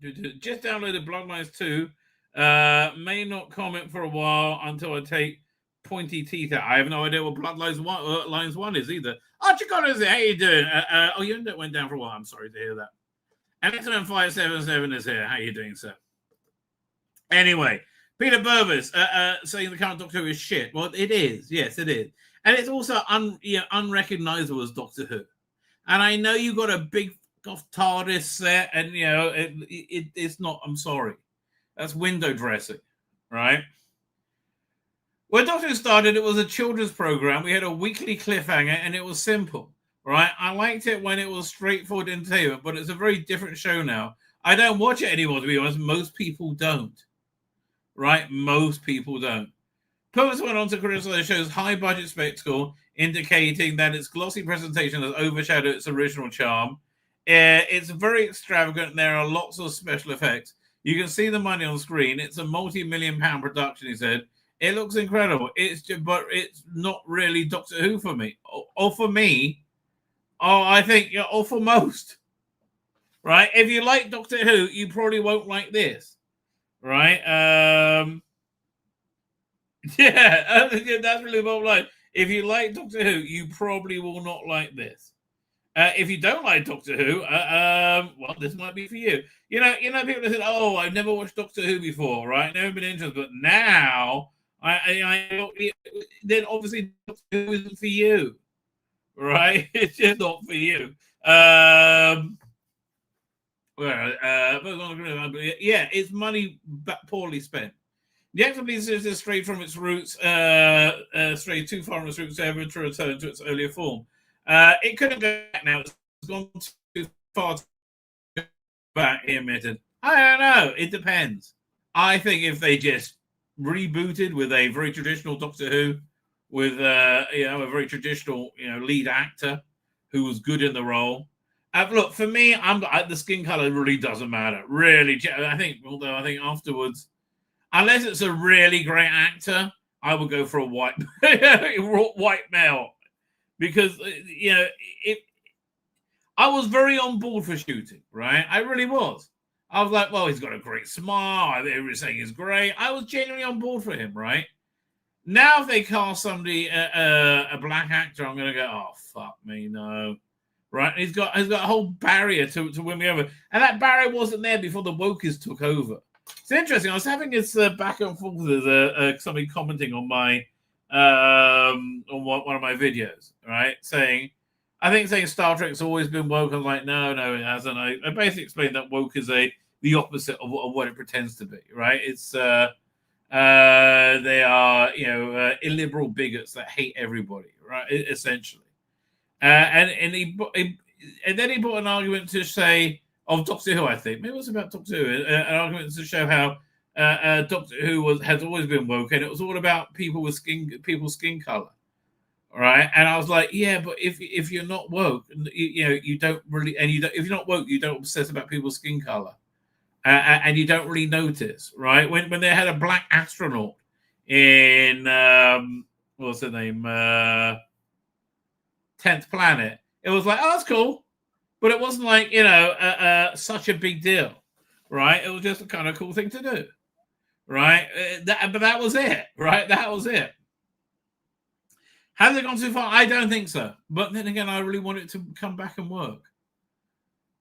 they? Just downloaded Bloodlines 2. May not comment for a while until I take pointy teeth out. I have no idea what Bloodlines 1 is either. Oh, Chicano is there. How you doing? Oh, your internet went down for a while. I'm sorry to hear that. And XM577 is here. How you doing, sir? Anyway, Peter Purves saying the current Doctor Who is shit. Well, it is. Yes, it is. And it's also unrecognizable as Doctor Who. And I know you got a big TARDIS set, and, you know, it's not. I'm sorry. That's window dressing, right? When Doctor Who started, it was a children's program. We had a weekly cliffhanger, and it was simple, right? I liked it when it was straightforward entertainment, but it's a very different show now. I don't watch it anymore, to be honest. Most people don't, right? Most people don't. Purvis went on to criticize the show's high-budget spectacle, indicating that its glossy presentation has overshadowed its original charm. It's very extravagant, and there are lots of special effects. You can see the money on screen. It's a multi-million-pound production, he said. It looks incredible. But it's not really Doctor Who for me. Or for me, I think, or for most. Right? If you like Doctor Who, you probably won't like this. Right? Yeah, that's really what I'm like. If you like Doctor Who, you probably will not like this. If you don't like Doctor Who, well, this might be for you. You know, people that said, "Oh, I've never watched Doctor Who before, right? Never been interested, but now then obviously Doctor Who isn't for you, right? It's just not for you." Yeah, it's money poorly spent. The activity is strayed from its roots, strayed too far from its roots ever to return to its earlier form. It couldn't go back now. It's gone too far back, he admitted. I don't know. It depends. I think if they just rebooted with a very traditional Doctor Who, with a very traditional lead actor who was good in the role. Look, for me, the skin color really doesn't matter. Really, I think afterwards, unless it's a really great actor, I would go for a white male. Because, I was very on board for shooting, right? I really was. I was like, well, he's got a great smile. Everything is great. I was genuinely on board for him, right? Now, if they cast somebody, a black actor, I'm going to go, oh, fuck me, no. Right? And he's got a whole barrier to win me over. And that barrier wasn't there before the wokies took over. It's interesting. I was having this back and forth with somebody commenting on my on one of my videos, right? Saying Star Trek's always been woke. I'm like, no, it hasn't. I basically explained that woke is the opposite of what it pretends to be, right? It's they are illiberal bigots that hate everybody, right? Essentially, and then he brought an argument to say of Doctor Who. I think maybe it was about Doctor Who, an argument to show how Doctor Who has always been woke, and it was all about people's skin color, right? And I was like, yeah, but if you're not woke, you don't really, if you're not woke, you don't obsess about people's skin color, and you don't really notice, right? When they had a black astronaut in what's her name, 10th Planet, it was like, oh, that's cool, but it wasn't like such a big deal, right? It was just a kind of cool thing to do. Right, but that was it. Right, that was it. Has it gone too far? I don't think so. But then again, I really want it to come back and work.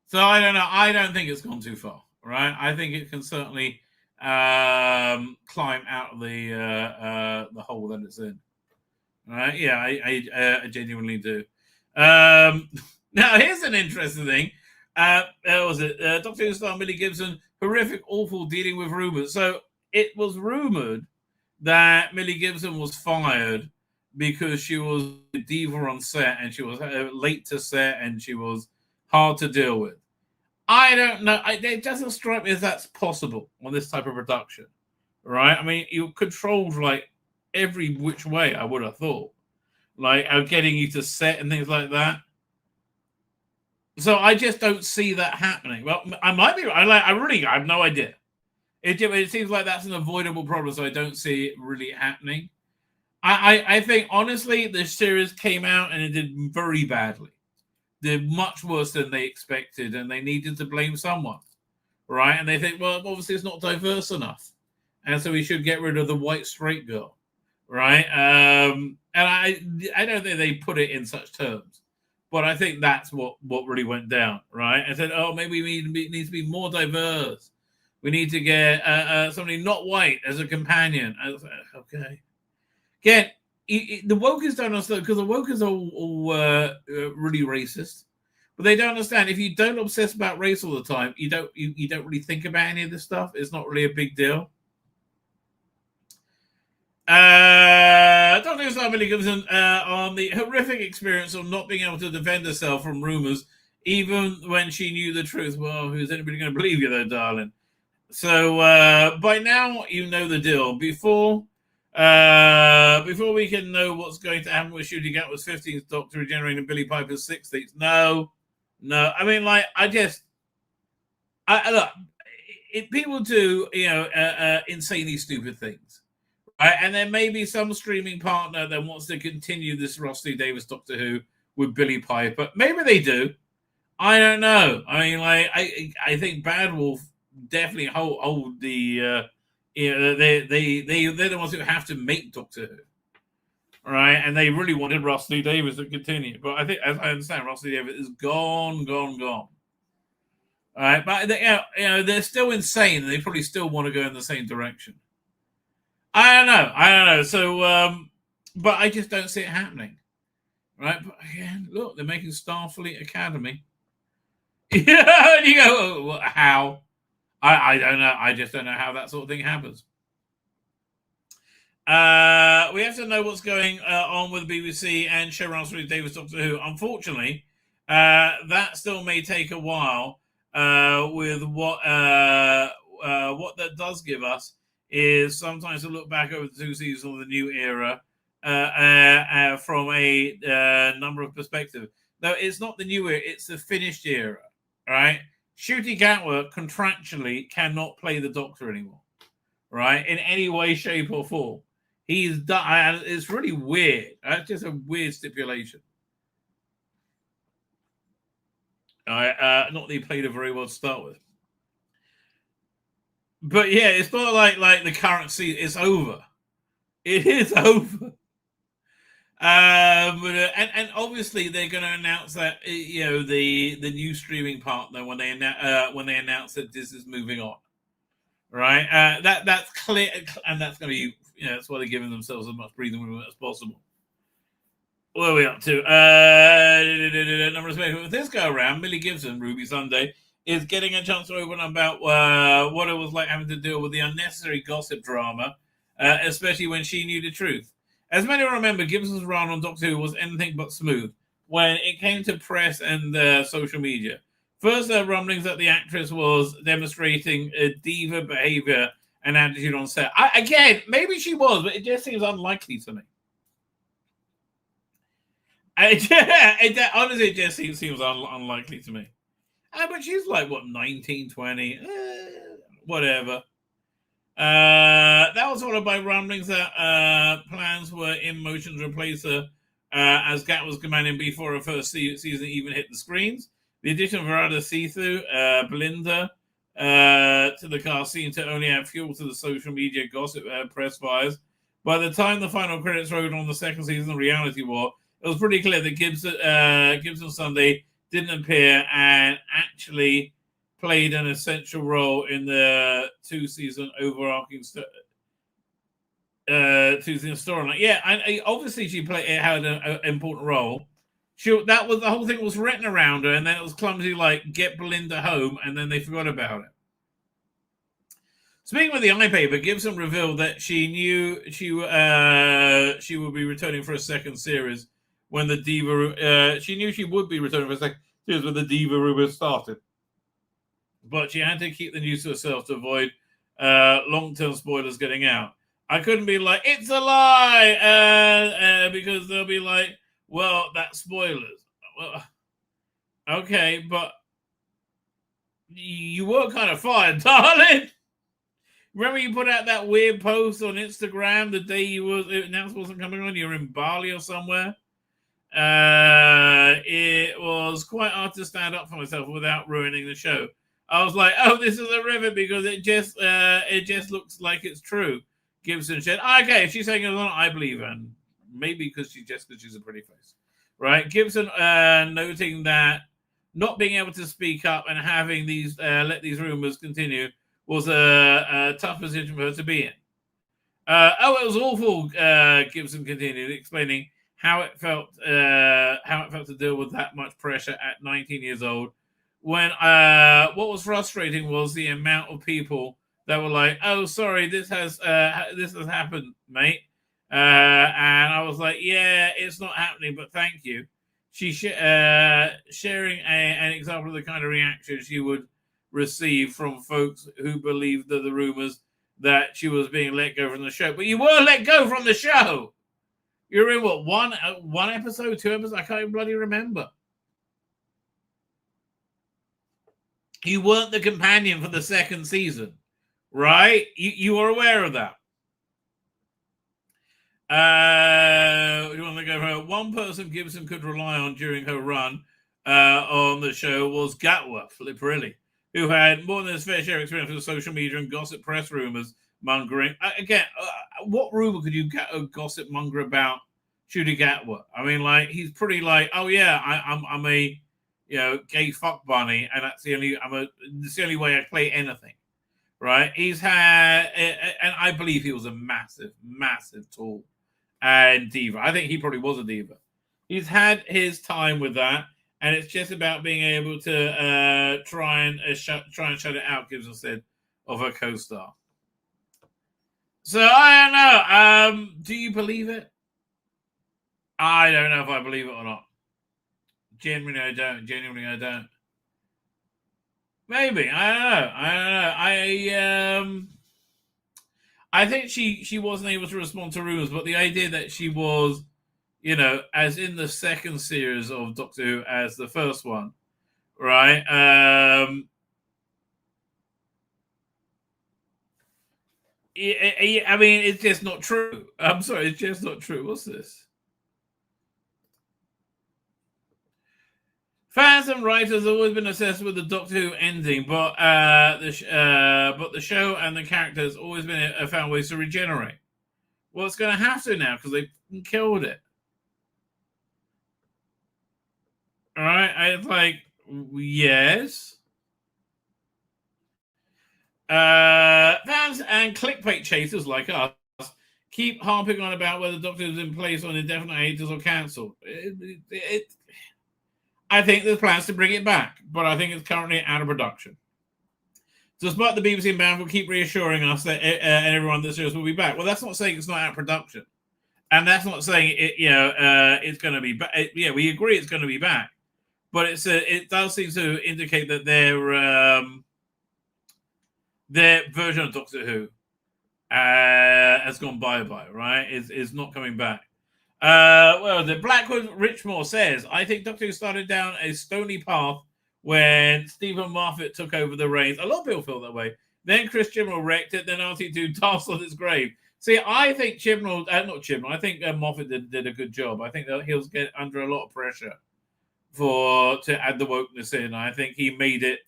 So I don't know. I don't think it's gone too far. Right, I think it can certainly climb out of the hole that it's in. Right? Yeah, I genuinely do. Now here's an interesting thing. Was it Doctor Who star Millie Gibson? Horrific, awful, dealing with rumors. So. It was rumored that Millie Gibson was fired because she was a diva on set and she was late to set and she was hard to deal with. I don't know. It doesn't strike me as that's possible on this type of production, right? I mean, you're controlled like every which way, I would have thought. Like getting you to set and things like that. So I just don't see that happening. Well, I might be right. I have no idea. It seems like that's an avoidable problem, so I don't see it really happening. I think, honestly, the series came out and it did very badly. Did much worse than they expected, and they needed to blame someone, right? And they think, well, obviously it's not diverse enough, and so we should get rid of the white straight girl, right? And I don't think they put it in such terms, but I think that's what really went down, right? I said, oh, maybe we need to be more diverse. We need to get somebody not white as a companion. I was like, okay. Again, the woke is done us though, because the woke is all really racist. But they don't understand. If you don't obsess about race all the time, you don't really think about any of this stuff. It's not really a big deal. Dr. Emily Gibson on the horrific experience of not being able to defend herself from rumors, even when she knew the truth. Well, who's anybody going to believe you, though, darling? So by now, you know the deal. Before we can know what's going to happen with Shooting Gatwa's 15th Doctor regenerating Billy Piper's 16th. No. I mean, like, look, people do, insanely stupid things. Right? And there may be some streaming partner that wants to continue this Ross Lee Davies Doctor Who with Billy Piper. Maybe they do. I don't know. I mean, like, I think Bad Wolf definitely hold the they're the ones who have to make Doctor Who, right? And they really wanted Ross Lee Davies to continue, but I think, as I understand, Ross Lee Davies is gone. All right, but they're still insane, and they probably still want to go in the same direction. I don't know. So, but I just don't see it happening, right? But again, look, they're making Starfleet Academy. Yeah, and you go, well, how? I don't know. I just don't know how that sort of thing happens. We have to know what's going on with the BBC and showrunners for Davies Doctor Who. Unfortunately, that still may take a while. With what that does give us is sometimes to look back over the 2 seasons of the new era from a number of perspectives. No, it's not the new era; it's the finished era. Right? Ncuti Gatwa contractually cannot play the Doctor anymore, right? In any way, shape, or form. He's done. It's really weird. That's just a weird stipulation. Not that he played it very well to start with. But yeah, it's not like the current season. It's over. It is over. And obviously they're going to announce that the new streaming partner when they announce that this is moving on, right? That's clear, and that's going to be that's why they're giving themselves as much breathing room as possible. What are we up to? With this go around, Millie Gibson, Ruby Sunday, is getting a chance to open about what it was like having to deal with the unnecessary gossip drama, especially when she knew the truth. As many remember, Gibson's run on Doctor Who was anything but smooth when it came to press and social media. First, there were rumblings that the actress was demonstrating a diva behavior and attitude on set. Again, maybe she was, but it just seems unlikely to me. Honestly, it just seems unlikely to me. But she's like, 19, 20? Whatever. That was followed by rumblings that plans were in motion to replace her as Gat was commanding before her first season even hit the screens. The addition of Verada Sethu, Belinda, to the cast seemed to only add fuel to the social media gossip press fires. By the time the final credits rolled on the second season of Reality War, it was pretty clear that Gibson Sunday didn't appear and actually played an essential role in the two-season overarching two-season storyline. Yeah, and obviously she had an important role. That was the whole thing was written around her, and then it was clumsy, like get Belinda home, and then they forgot about it. Speaking of the iPaper, Gibson revealed that she knew she would be returning for a second series when the Diva. She knew she would be returning for a second series when the Diva rumor started, but she had to keep the news to herself to avoid long-term spoilers getting out. I couldn't be like, it's a lie, because they'll be like, well, that's spoilers. Well, okay, but you were kind of fired, darling. Remember you put out that weird post on Instagram the day it announced wasn't coming on? You were in Bali or somewhere. It was quite hard to stand up for myself without ruining the show. I was like, oh, this is a rivet because it just looks like it's true. Gibson said, okay, if she's saying it, I believe her. And maybe because she's a pretty face. Right? Gibson noting that not being able to speak up and having these let these rumors continue was a tough position for her to be in. It was awful, Gibson continued, explaining how it felt to deal with that much pressure at 19 years old. When what was frustrating was the amount of people that were like, "Oh, sorry, this has happened, mate," and I was like, "Yeah, it's not happening, but thank you." She sharing an example of the kind of reaction she would receive from folks who believed that the rumors that she was being let go from the show. But you were let go from the show. You're in what, one episode, 2 episodes? I can't even bloody remember. You weren't the companion for the second season, right? You are aware of that. You want to go for one person Gibson could rely on during her run on the show was Gatwa Flipperilli, who had more than his fair share of experience with social media and gossip press rumors mongering. Again, what rumor could you gossip monger about Shooty Gatwa? I mean, like, he's pretty like, oh yeah, I'm a gay fuck bunny, and that's the only way I play anything, right? He's had, and I believe he was a massive tool and diva. I think he probably was a diva. He's had his time with that, and it's just about being able to try and shut it out, Gibson said, of her co-star. So I don't know. Do you believe it? I don't know if I believe it or not. Genuinely, I don't. Maybe. I don't know. I think she wasn't able to respond to rumors, but the idea that she was, as in the second series of Doctor Who as the first one, right? I mean, it's just not true. I'm sorry, it's just not true. What's this? Fans and writers have always been obsessed with the Doctor Who ending, but the show and the characters always been found ways to regenerate. Well, it's going to have to now because they killed it. All right, it's like, yes. Fans and clickbait chasers like us keep harping on about whether Doctor Who's in place on indefinite hiatus or cancelled. I think there's plans to bring it back, but I think it's currently out of production. Despite the BBC and band will keep reassuring us that and everyone that series will be back. Well, that's not saying it's not out of production, and that's not saying it. It's going to be back. Yeah, we agree it's going to be back, but it does seem to indicate that their version of Doctor Who has gone bye-bye. Right? Is not coming back. Well, the Blackwood Richmore says, I think Doctor Who started down a stony path when Stephen Moffat took over the reins. A lot of people feel that way. Then Chris Chibnall wrecked it. Then RT2 danced on his grave. See, I think I think Moffat did a good job. I think that he'll get under a lot of pressure to add the wokeness in. I think he made it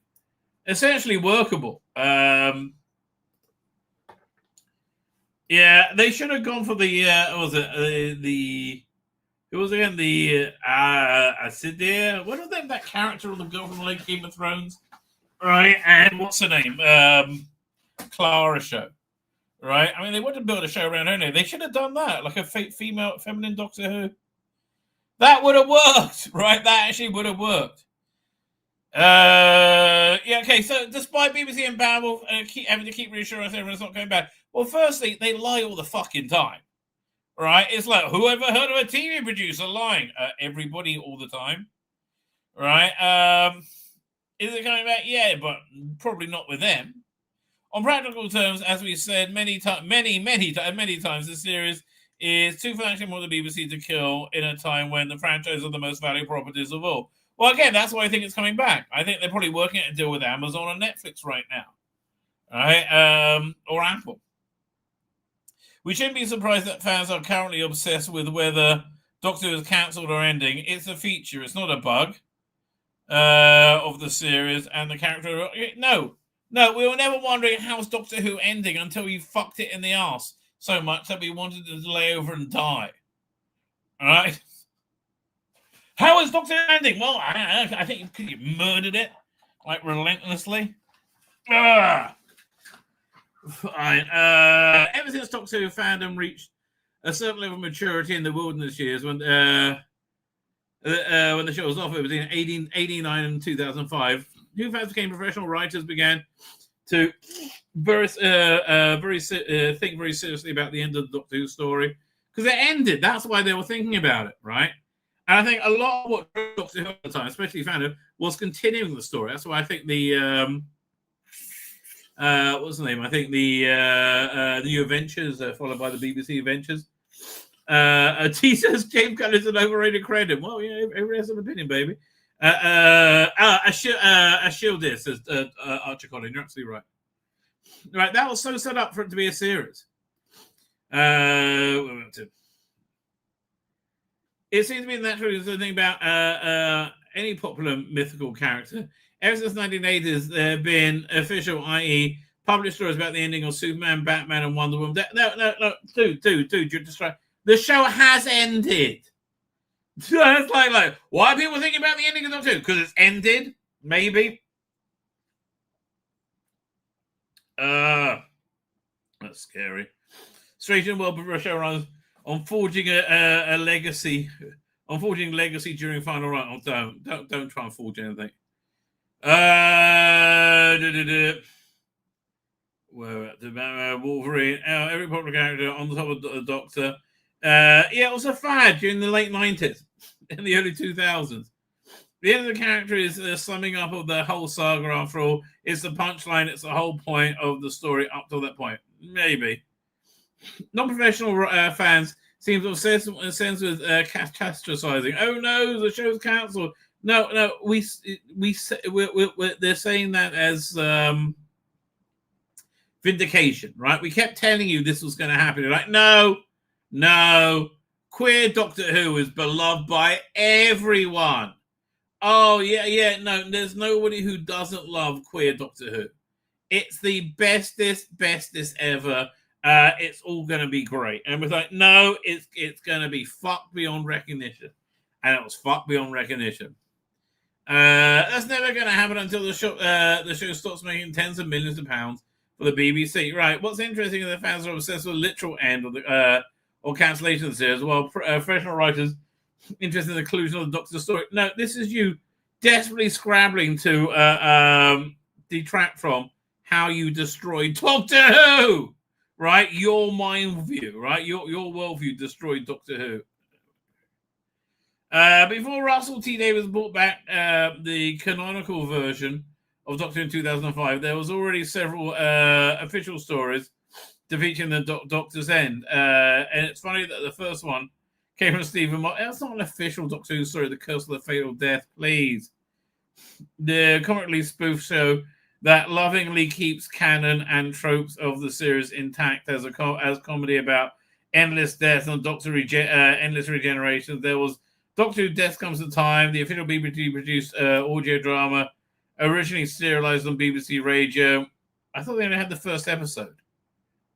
essentially workable. Yeah, they should have gone for the who was again the Asidir? What was that character of the girl from late Game of Thrones? Right, and what's her name? Clara show. Right? I mean, they would have built a show around her name. They should have done that, like a female feminine Doctor Who. That would have worked, right? That actually would have worked. Yeah, okay, so despite BBC and Babel having to keep reassuring us everyone's not going back. Well, firstly, they lie all the fucking time, right? It's like, whoever heard of a TV producer lying? Everybody all the time, right? Is it coming back? Yeah, but probably not with them. On practical terms, as we said many times, this series is too financially more than the BBC to kill in a time when the franchise are the most valuable properties of all. Well, again, that's why I think it's coming back. I think they're probably working out a deal with Amazon and Netflix right now, right? Or Apple. We shouldn't be surprised that fans are currently obsessed with whether Doctor Who is cancelled or ending. It's a feature. It's not a bug of the series and the character. No, we were never wondering how's Doctor Who ending until you fucked it in the arse so much that we wanted to delay over and die. All right? How is Doctor Who ending? Well, I think you murdered it, like, relentlessly. Fine. Ever since Doctor Who fandom reached a certain level of maturity in the wilderness years when the show was off. It was in 1889 and 2005. New fans became professional writers, began to think very seriously about the end of the Doctor Who story because it ended. That's why they were thinking about it, right? And I think a lot of what Doctor Who at the time, especially fandom, was continuing the story. That's why I think the what's the name? I think the New Adventures, followed by the BBC Adventures. T says James Gunn is an overrated credit. Well, yeah, everybody has an opinion, baby. A shield is, says Archer Collin. You're absolutely right. Right, that was so set up for it to be a series. It seems to be naturally something about any popular mythical character. Ever since the 1980s, there have been official, i.e., published stories about the ending of Superman, Batman, and Wonder Woman. No, dude, you're distracted. The show has ended. It's like, why are people thinking about the ending of Doctor Who? Because it's ended? Maybe. That's scary. Straight in world showrunners on forging a legacy. On forging legacy during final run. Oh, don't try and forge anything. Wolverine. Every popular character on the top of the Doctor. It was a fad during the late 90s and the early 2000s. The end of the character is the summing up of the whole saga, after all. It's the punchline. It's the whole point of the story up to that point. Maybe. Non-professional fans seem to obsess with catastrophizing. Oh no, the show's cancelled. No, they're saying that as vindication, right? We kept telling you this was going to happen. You're like, no. Queer Doctor Who is beloved by everyone. Oh, yeah, no, there's nobody who doesn't love queer Doctor Who. It's the bestest ever. It's all going to be great. And we're like, no, it's going to be fucked beyond recognition. And it was fucked beyond recognition. That's never going to happen until the show stops making tens of millions of pounds for the BBC. Right, what's interesting is the fans are obsessed with the literal end of the or cancellation of the series, while professional writers interested in the conclusion of the Doctor's story. No, this is you desperately scrabbling to detract from how you destroyed Doctor Who, right? Your mind view, right? Your worldview destroyed Doctor Who. Before Russell T. Davies brought back the canonical version of Doctor Who in 2005, there was already several official stories to feature in the Doctor's End. And it's funny that the first one came from Stephen Moore. That's not an official Doctor Who story, The Curse of the Fatal Death, please. The comically spoof show that lovingly keeps canon and tropes of the series intact as comedy about endless death and endless regeneration. There was Doctor Who Death Comes to Time, the official BBC produced audio drama, originally serialized on BBC Radio. I thought they only had the first episode.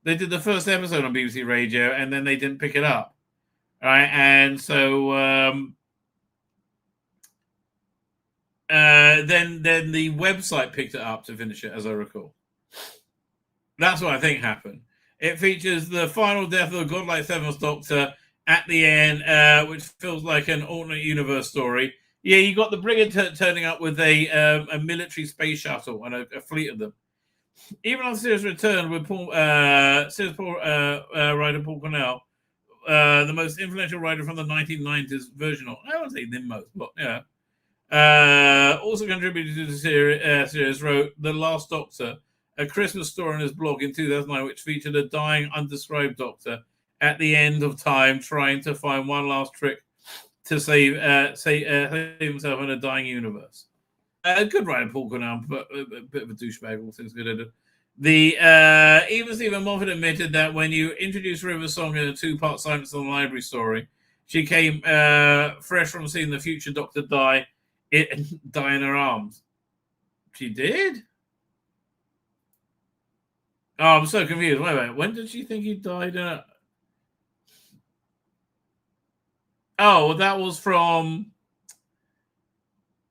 They did the first episode on BBC Radio, and then they didn't pick it up. All right, and so then the website picked it up to finish it, as I recall. That's what I think happened. It features the final death of the godlike Seventh Doctor at the end, which feels like an alternate universe story. Yeah, you got the Brigand turning up with a military space shuttle and a fleet of them. Even on Series Return with writer Paul Cornell, the most influential writer from the 1990s version of, I wouldn't say the most, but yeah. Also contributed to the series, wrote The Last Doctor, a Christmas story on his blog in 2009, which featured a dying, undescribed Doctor at the end of time trying to find one last trick to save himself in a dying universe. Good writer, Paul Cornell, but a bit of a douchebag, all things considered. Even Stephen Moffat admitted that when you introduced River Song in a two-part Silence in the Library story, she came fresh from seeing the future Doctor die in her arms. She did? Oh, I'm so confused. Wait a minute. When did she think he died? Oh, well, that was from...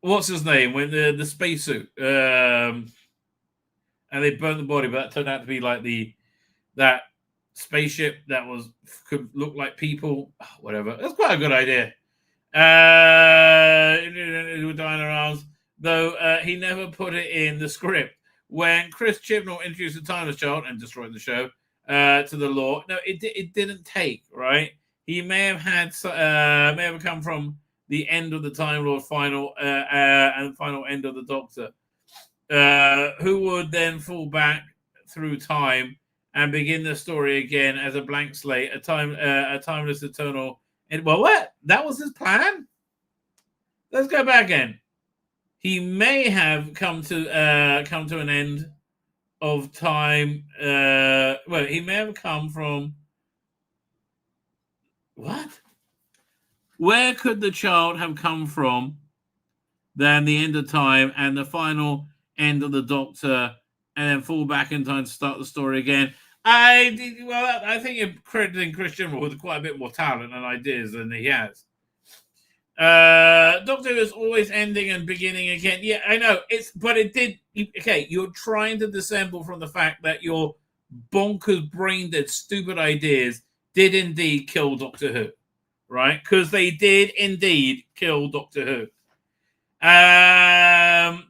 What's his name? When the spacesuit. And they burnt the body, but that turned out to be like that spaceship that could look like people. Whatever. That's quite a good idea. With dinosaurs, though he never put it in the script. When Chris Chibnall introduced the Timeless Child and destroyed the show to the lore, no, it didn't take, right? He may have come from the end of the Time Lord final and final end of the Doctor, who would then fall back through time and begin the story again as a blank slate, a timeless, eternal. And well, what? That was his plan? Let's go back again. He may have come to an end of time. Well, he may have come from what? Where could the child have come from? Than the end of time and the final end of the Doctor, and then fall back in time to start the story again. I think you're crediting Christian with quite a bit more talent and ideas than he has. Doctor Who is always ending and beginning again. Yeah, I know. You're trying to dissemble from the fact that your bonkers brain dead stupid ideas did indeed kill Doctor Who, right? Because they did indeed kill Doctor Who.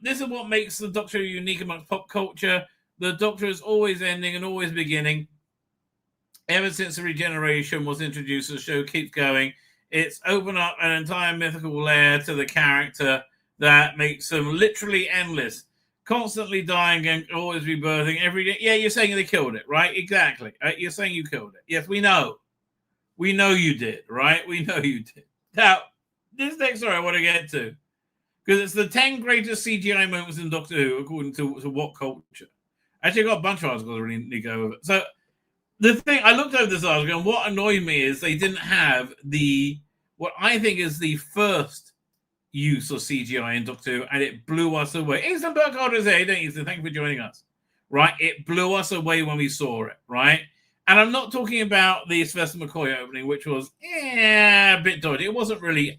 This is what makes the Doctor Who unique amongst pop culture. The Doctor is always ending and always beginning. Ever since the regeneration was introduced, the show keeps going. It's opened up an entire mythical layer to the character that makes them literally endless, constantly dying and always rebirthing every day. Yeah, you're saying they killed it, right? Exactly. You're saying you killed it. Yes, we know. We know you did, right? We know you did. Now, this next story I want to get to, because it's the 10 greatest CGI moments in Doctor Who, according to what culture. Actually, I've got a bunch of articles I really need to go over. So, the thing, I looked over this article, and what annoyed me is they didn't have what I think is the first use of CGI in Doctor Who, and it blew us away. Ethan Burkhardt is here, don't you? So thank you for joining us. Right? It blew us away when we saw it, right? And I'm not talking about the Sylvester McCoy opening, which was a bit dodgy. It wasn't really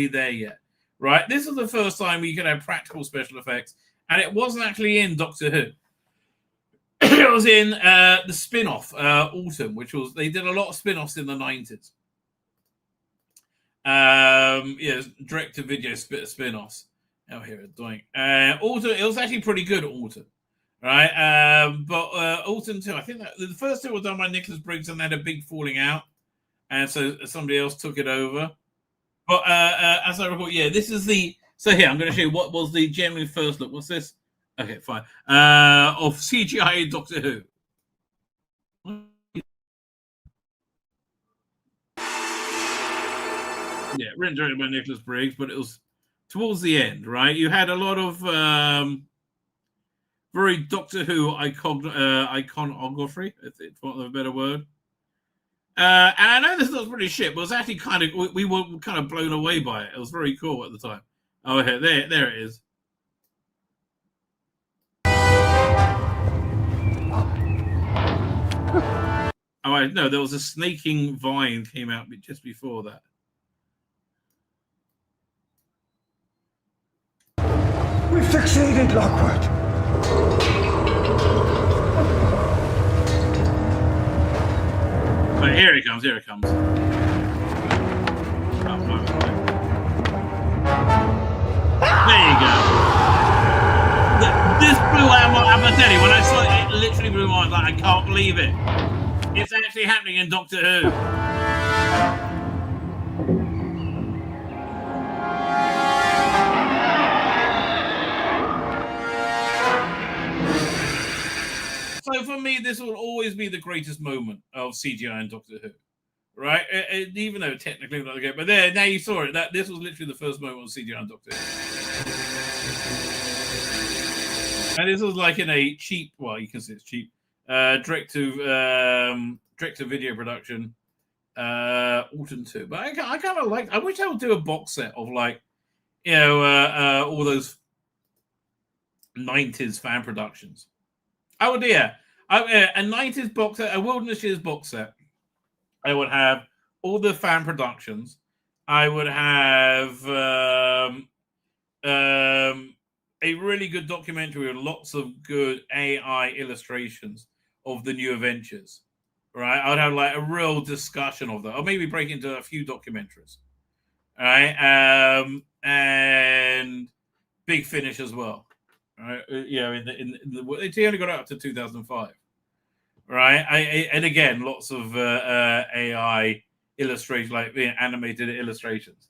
there yet, right? This is the first time we could have practical special effects, and it wasn't actually in Doctor Who. It was in the spin-off, Autumn, which was, they did a lot of spin-offs in the 90s. Direct-to-video spin-offs. Oh, here it's doing. Autumn, it was actually pretty good, Autumn. Right? But Autumn 2, I think that the first two were done by Nicholas Briggs and they had a big falling out. And so somebody else took it over. But as I recall, this is the... So here, I'm going to show you what was the genuine first look. What's this? Okay, fine. Of CGI Doctor Who. Yeah, written directed by Nicholas Briggs, but it was towards the end, right? You had a lot of very Doctor Who iconography, if want a better word. And I know this looks pretty shit, but it was actually kind of, we were kind of blown away by it. It was very cool at the time. Oh, here, there it is. Oh, no, there was a snaking vine came out just before that. We've succeeded, Lockwood. Right, here it comes. There you go. This blew out my... I'm going to tell you, when I saw it, it literally blew my mind. Like, I can't believe it. It's actually happening in Doctor Who. So for me, this will always be the greatest moment of CGI in Doctor Who, right? Even though technically not good, but there, now you saw it. That this was literally the first moment of CGI in Doctor Who, and this was like in a cheap, well, you can see it's cheap, direct to video production, Autumn 2. But I kind of like. I wish I would do a box set of like, all those 90s fan productions. I would, a 90s box set, a Wilderness Years box set. I would have all the fan productions. I would have a really good documentary with lots of good AI illustrations of the new adventures, right? I'd have like a real discussion of that, or maybe break into a few documentaries, right? And Big Finish as well, right? You know, it's only got up to 2005, right? And again, lots of AI illustrations, like animated illustrations.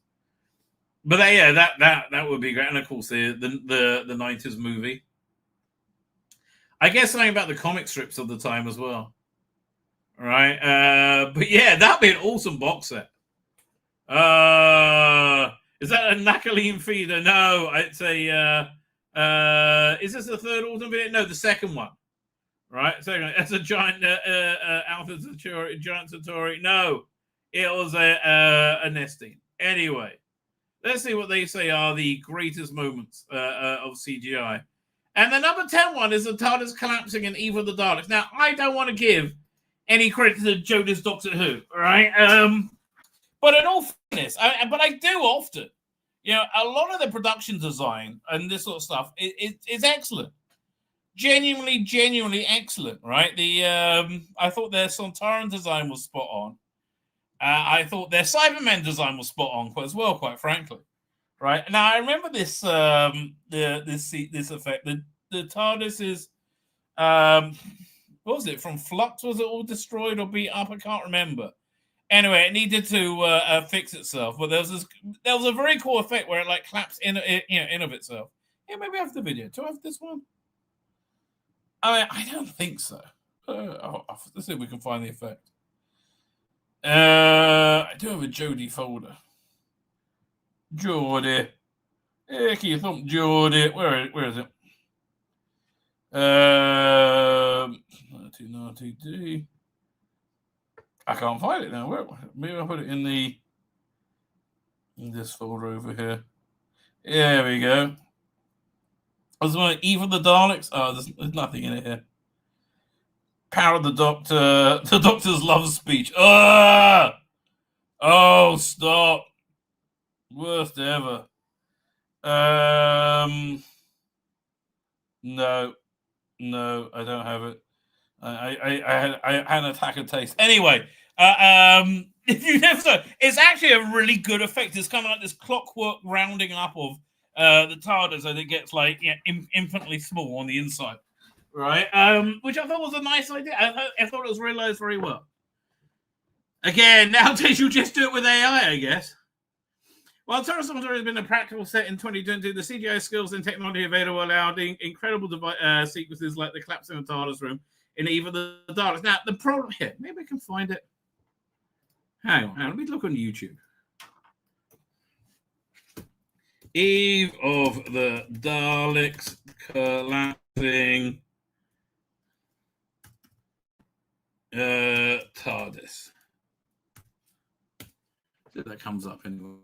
But that would be great, and of course the 90s movie. I guess something about the comic strips of the time as well, right? But yeah, that'd be an awesome box set. Is that a Nakaline feeder? No, it's a. Is this the third autumn video? No, the second one. Right, second. That's a giant Alpha Centauri, giant Centauri. No, it was a nesting. Anyway, let's see what they say are the greatest moments of CGI. And the number 10 one is the TARDIS collapsing in Eve of the Daleks. Now, I don't want to give any credit to Jodie's Doctor Who, right? But in all fairness, but I do often. You know, a lot of the production design and this sort of stuff is excellent. Genuinely excellent, right? I thought their Sontaran design was spot on. I thought their Cybermen design was spot on as well, quite frankly. Right now, I remember this this effect. The TARDIS is what was it from Flux? Was it all destroyed or beat up? I can't remember. Anyway, it needed to fix itself, but there was a very cool effect where it like claps in of itself. Yeah, maybe I have the video. Do I have this one? I don't think so. Let's see if we can find the effect. I do have a Jodie folder. Jodie. Icky thump Jodie. Where is it? 1990D. I can't find it now. Where? Maybe I'll put it in this folder over here. There we go. I was going to even the Daleks. Oh, there's nothing in it here. Power of the Doctor. The Doctor's love speech. Oh, stop. Worst ever. No, I don't have it. I had an attack of taste. Anyway, if you never saw, it's actually a really good effect. It's kind of like this clockwork rounding up of the TARDIS, and it gets like infinitely small on the inside, right? Which I thought was a nice idea. I thought it was realized very well. Again, nowadays you just do it with AI, I guess. While TARDIS has been a practical set in 2020, the CGI skills and technology available allowed incredible sequences like the collapse in the TARDIS room in Eve of the Daleks. Now, the problem here, maybe I can find it. Hang on, let me look on YouTube. Eve of the Daleks collapsing TARDIS. See if that comes up anyway.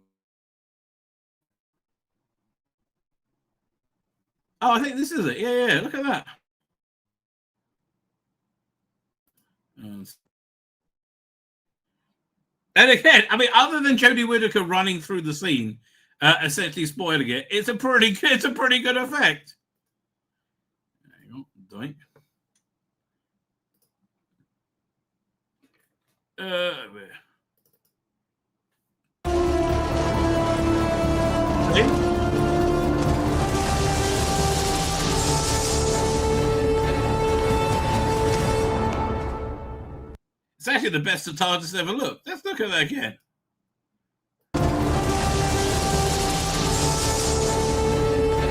Oh, I think this is it. Yeah, look at that. And again, I mean, other than Jodie Whittaker running through the scene, essentially spoiling it, it's a pretty good effect. Hang on, doink. See? It's actually the best the TARDIS ever looked. Let's look at that again.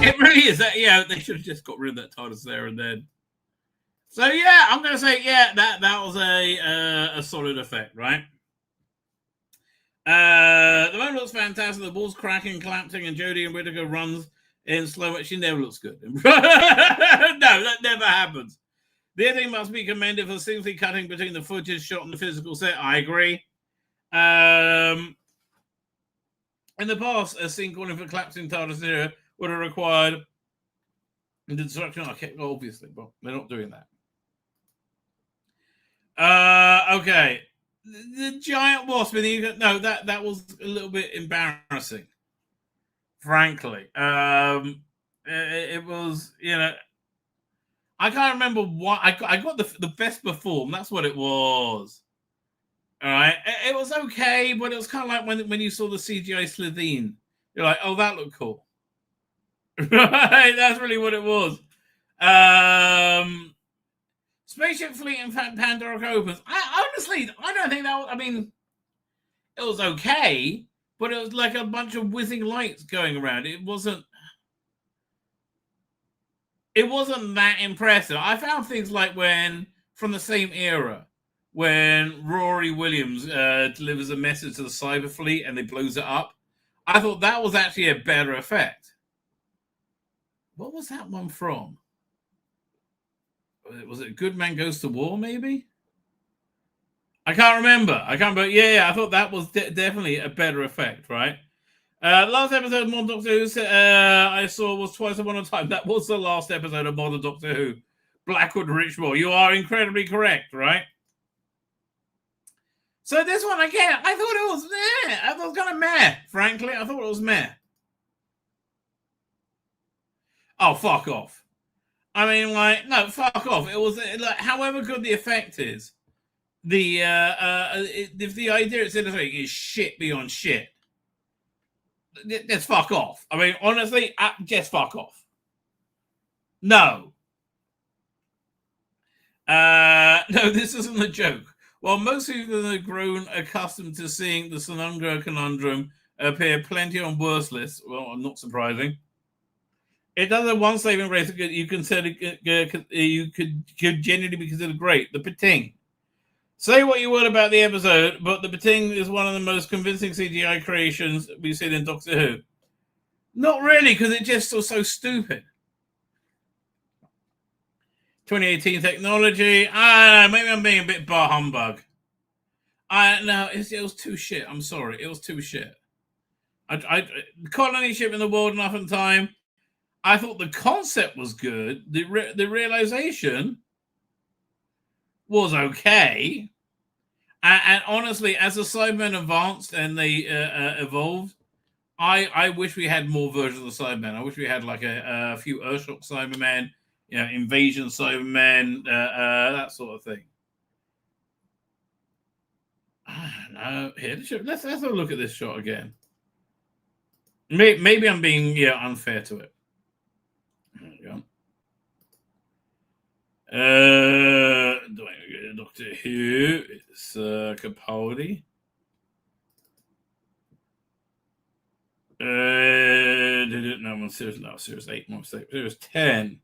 It really is that. Yeah, they should have just got rid of that TARDIS there and then. So yeah, I'm going to say that was a solid effect, right? The moment looks fantastic. The ball's cracking, collapsing, and Jodie and Whittaker runs in slow motion. She never looks good. No, that never happens. The editing must be commended for seamlessly cutting between the footage shot and the physical set. I agree. In the past, a scene calling for collapsing TARDIS era would have required the destruction. Okay, obviously, but they're not doing that. Okay. The giant wasp. No, that was a little bit embarrassing, frankly. It was, I can't remember what I got the Vespa form. That's what it was. All right, it was okay, but it was kind of like when you saw the CGI Slitheen. You're like, oh, that looked cool. Right, that's really what it was. Spaceship Fleet and Pandora opens. Honestly, I don't think that was, I mean, it was okay, but it was like a bunch of whizzing lights going around. It wasn't that impressive. I found things like when, from the same era, when Rory Williams delivers a message to the Cyber Fleet and they blows it up. I thought that was actually a better effect. What was that one from? Was it Good Man Goes to War, maybe? I can't remember. Yeah, I thought that was definitely a better effect, right? Last episode of Modern Doctor Who I saw was Twice Upon a Time. That was the last episode of Modern Doctor Who. Blackwood Richmore. You are incredibly correct, right? So this one, again, I thought it was meh. I thought it was kind of meh, frankly. I thought it was meh. Oh, fuck off. I mean, like, no, fuck off. It was, like, however good the effect is, if the idea it's anything is shit beyond shit, just fuck off. I mean, honestly, just fuck off. No. No, this isn't a joke. While most people have grown accustomed to seeing the Sonungra conundrum appear plenty on worse lists, well, not surprising. It does have one saving grace that you could genuinely be considered great. The Pating. Say what you will about the episode, but the Pating is one of the most convincing CGI creations we've seen in Doctor Who. Not really, because it just was so stupid. 2018 technology. I don't know, maybe I'm being a bit bar humbug. No, it was too shit. I'm sorry. It was too shit. The colony ship in the world enough in time. I thought the concept was good. The realization was okay. And honestly, as the Cybermen advanced and they evolved, I wish we had more versions of the Cybermen. I wish we had like a few Earthshock Cybermen, Invasion Cybermen, that sort of thing. I don't know. Here, let's have a look at this shot again. Maybe I'm being unfair to it. There we go. Doctor Who. It's Capaldi. No, Series 8, my mistake. Series 10.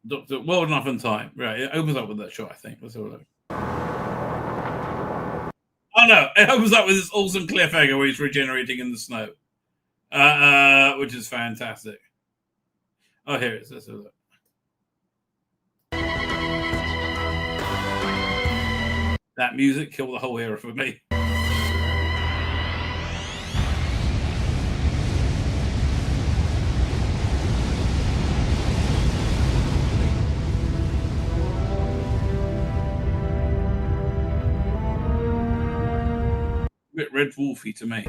Doctor World Enough in Time. Right, it opens up with that shot, I think. Let's have a look. Oh no, it opens up with this awesome cliffhanger where he's regenerating in the snow. Which is fantastic. Oh, here it is. Let's have a look. That music killed the whole era for me. A bit Red Wolfy to me.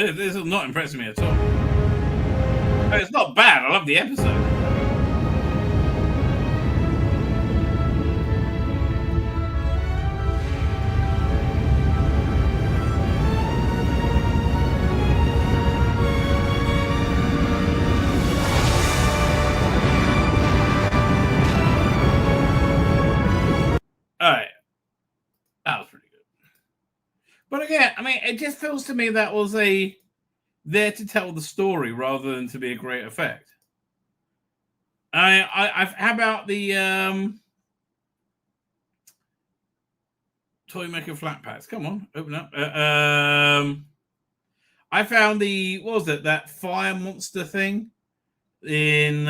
This is not impressing me at all. It's not bad. I love the episode. All right. That was pretty good. But again, I mean, it just feels to me that was there to tell the story rather than to be a great effect. How about the Toy Maker flat packs? Come on, open up. I found that fire monster thing in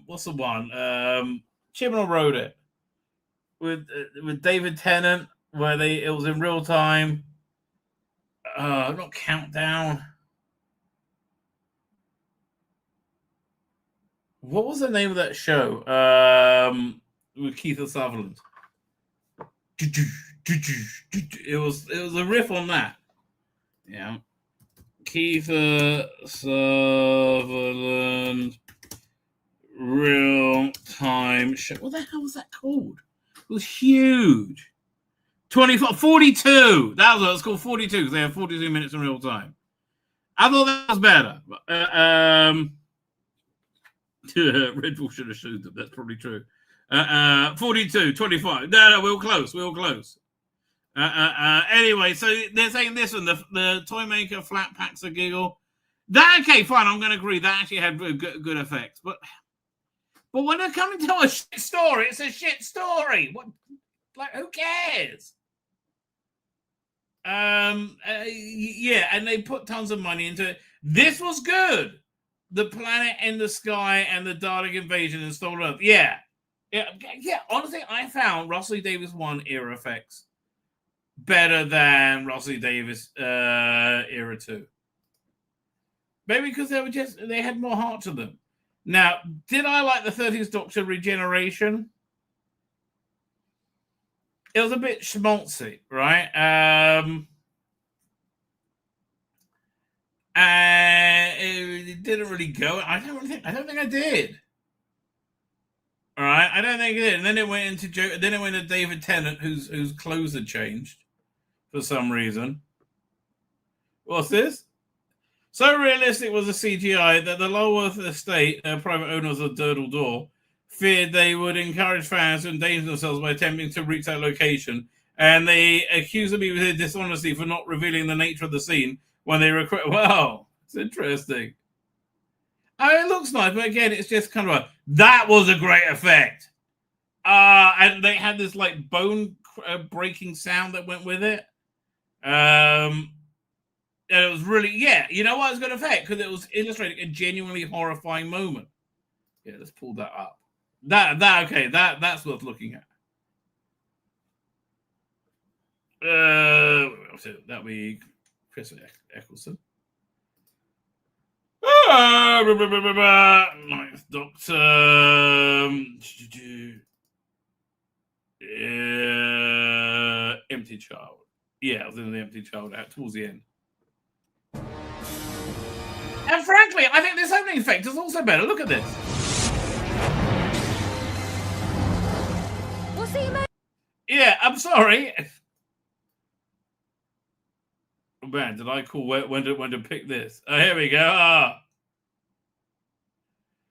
what's the one? Chibnall wrote it with David Tennant, where it was in real time. Not Countdown. What was the name of that show? With Keith Sutherland. It was a riff on that. Yeah. Keith Sutherland real time show. What the hell was that called? It was huge. 42. That was what it was called. 42 because they have 42 minutes in real time. I thought that was better. Red Bull should have showed them. That's probably true. 42, 25. No, we were close. Anyway, so they're saying this one, the toy maker flat packs a giggle. That, okay, fine, I'm going to agree. That actually had good effects. But when they're coming to a shit story, it's a shit story. What? Like, who cares? Yeah, and they put tons of money into it. This was good. The planet in the sky and the Dalek invasion and Stolen Earth. Yeah. Honestly, I found Russell Lee Davies 1 era effects better than Russell Lee Davies era 2. Maybe because they had more heart to them. Now, did I like the 30th Doctor regeneration? It was a bit schmaltzy, right? It didn't really go. I don't think I did. All right, I don't think it did. And then it went into David Tennant, whose clothes had changed for some reason. What's this? So realistic was the CGI that the Lulworth estate, private owners of Durdle Door, feared they would encourage fans to endanger themselves by attempting to reach that location, and they accused me of dishonesty for not revealing the nature of the scene when they request. Wow, it's interesting. I mean, it looks nice, but again, it's just kind of that was a great effect. And they had this like bone breaking sound that went with it. And it was really, you know what it was going to affect? Because it was illustrating a genuinely horrifying moment. Yeah, let's pull that up. That's worth looking at. That be Chris Eccleston. Ninth Doctor. Empty Child. Yeah, I was in the Empty Child out towards the end. And frankly, I think this opening effect is also better. Look at this. We'll see you, man. Yeah, I'm sorry. Oh, man, did I call when to pick this? Oh, here we go.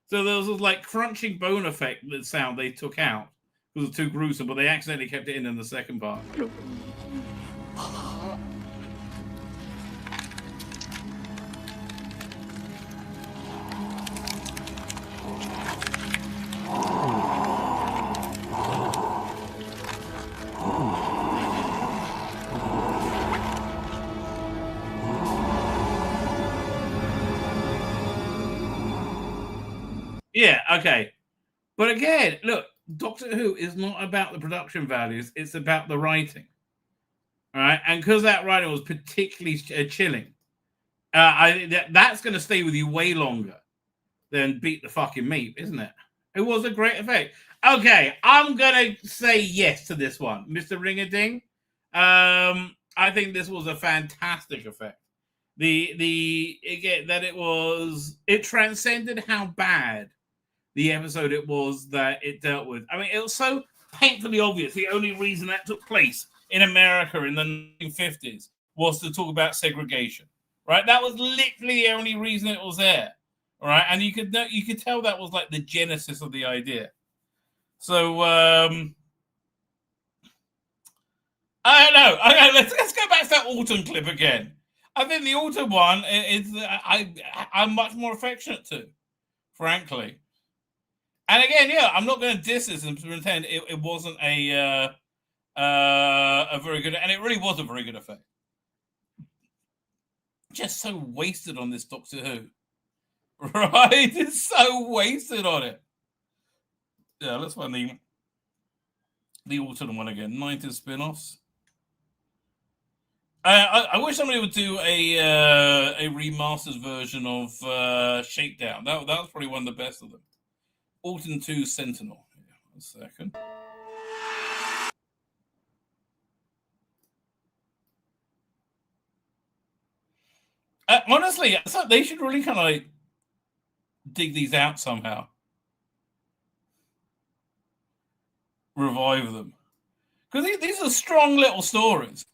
So there was this like crunching bone effect, that sound they took out. It was too gruesome, but they accidentally kept it in the second part. Yeah, okay. But again, look, Doctor Who is not about the production values, it's about the writing. All right, and because that writing was particularly chilling, that's going to stay with you way longer than Beat the Fucking Meat, isn't it? It was a great effect. Okay, I'm going to say yes to this one. Mr. Ring-a-Ding, I think this was a fantastic effect. It transcended how bad the episode it was that it dealt with. I mean, it was so painfully obvious. The only reason that took place in America in the 1950s was to talk about segregation, right? That was literally the only reason it was there, all right? And you could tell that was like the genesis of the idea. So I don't know. Let's go back to that Autumn clip again. I think the Autumn one I'm much more affectionate to, frankly. And again, I'm not going to diss this and pretend it wasn't a very good, and it really was a very good effect. Just so wasted on this Doctor Who, right? It's so wasted on it. Yeah, let's find the Autumn one again. 90s spin-offs. I wish somebody would do a remastered version of Shakedown. That was probably one of the best of them. Alton 2 Sentinel. Yeah, 1 second. Honestly, so they should really kind of like dig these out somehow. Revive them. Because these are strong little stories.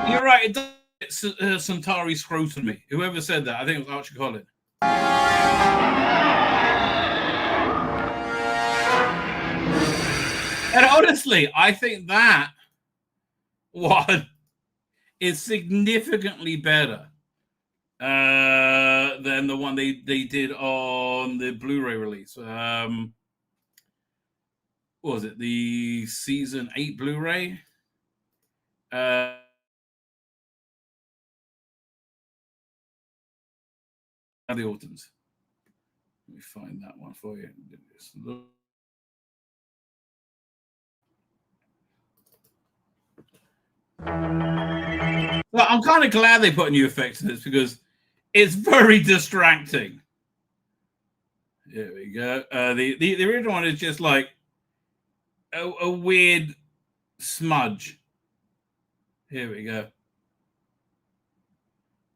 You're right, it does Centauri scrutiny. Whoever said that, I think it was Archie Collin. And honestly, I think that one is significantly better than the one they did on the Blu-ray release. What was it? The season 8 Blu-ray? The Autons. Let me find that one for you. Well, I'm kind of glad they put new effects in this because it's very distracting. There we go. The original one is just like a weird smudge. Here we go.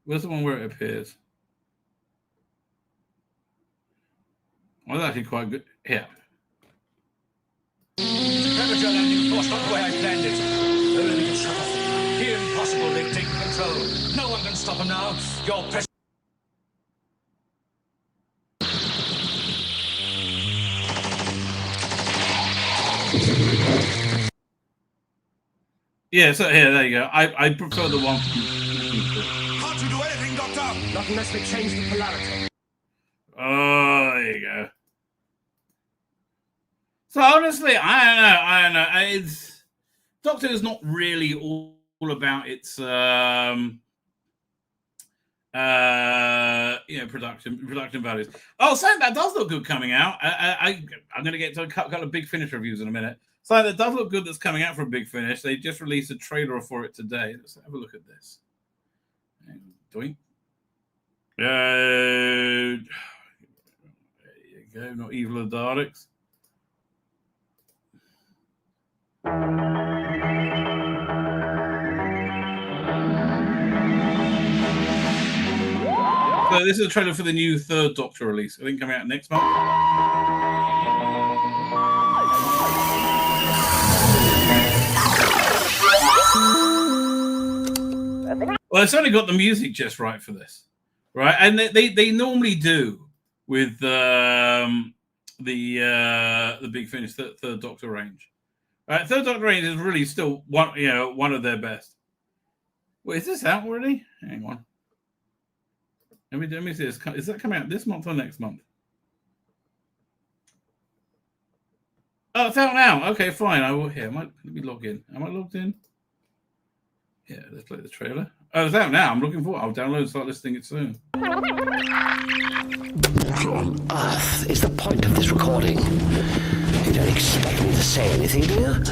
Where's the one where it appears? Well, that's actually quite good. Here. Premature landing force not the way I planned it. Only we can shut off. The impossible, they've taken control. No one can stop them now. Your press. Yeah, so here, there you go. I prefer the one. Can't you do anything, Doctor? Not unless we change the polarity. Oh, there you go. So honestly, I don't know. It's Doctor is not really all about its production values. Oh, saying that does look good coming out. I'm going to get to a couple of Big Finish reviews in a minute. So that does look good that's coming out from Big Finish. They just released a trailer for it today. Let's have a look at this. Doink. There you go. Not Evil of the Daleks. So this is a trailer for the new third Doctor release. I think coming out next month. Well, it's only got the music just right for this, right? And they normally do with the Big Finish third Doctor range. Right, third Doctor range is really still one of their best. Wait, is this out already? Hang on. Let me see this. Is that coming out this month or next month? Oh, it's out now. Okay, fine. I will. Here, let me log in. Am I logged in? Yeah, let's play the trailer. Oh, it's out now. I'm looking forward. I'll download and start listening it soon. What on earth is the point of this recording? You don't expect me to say anything, do you?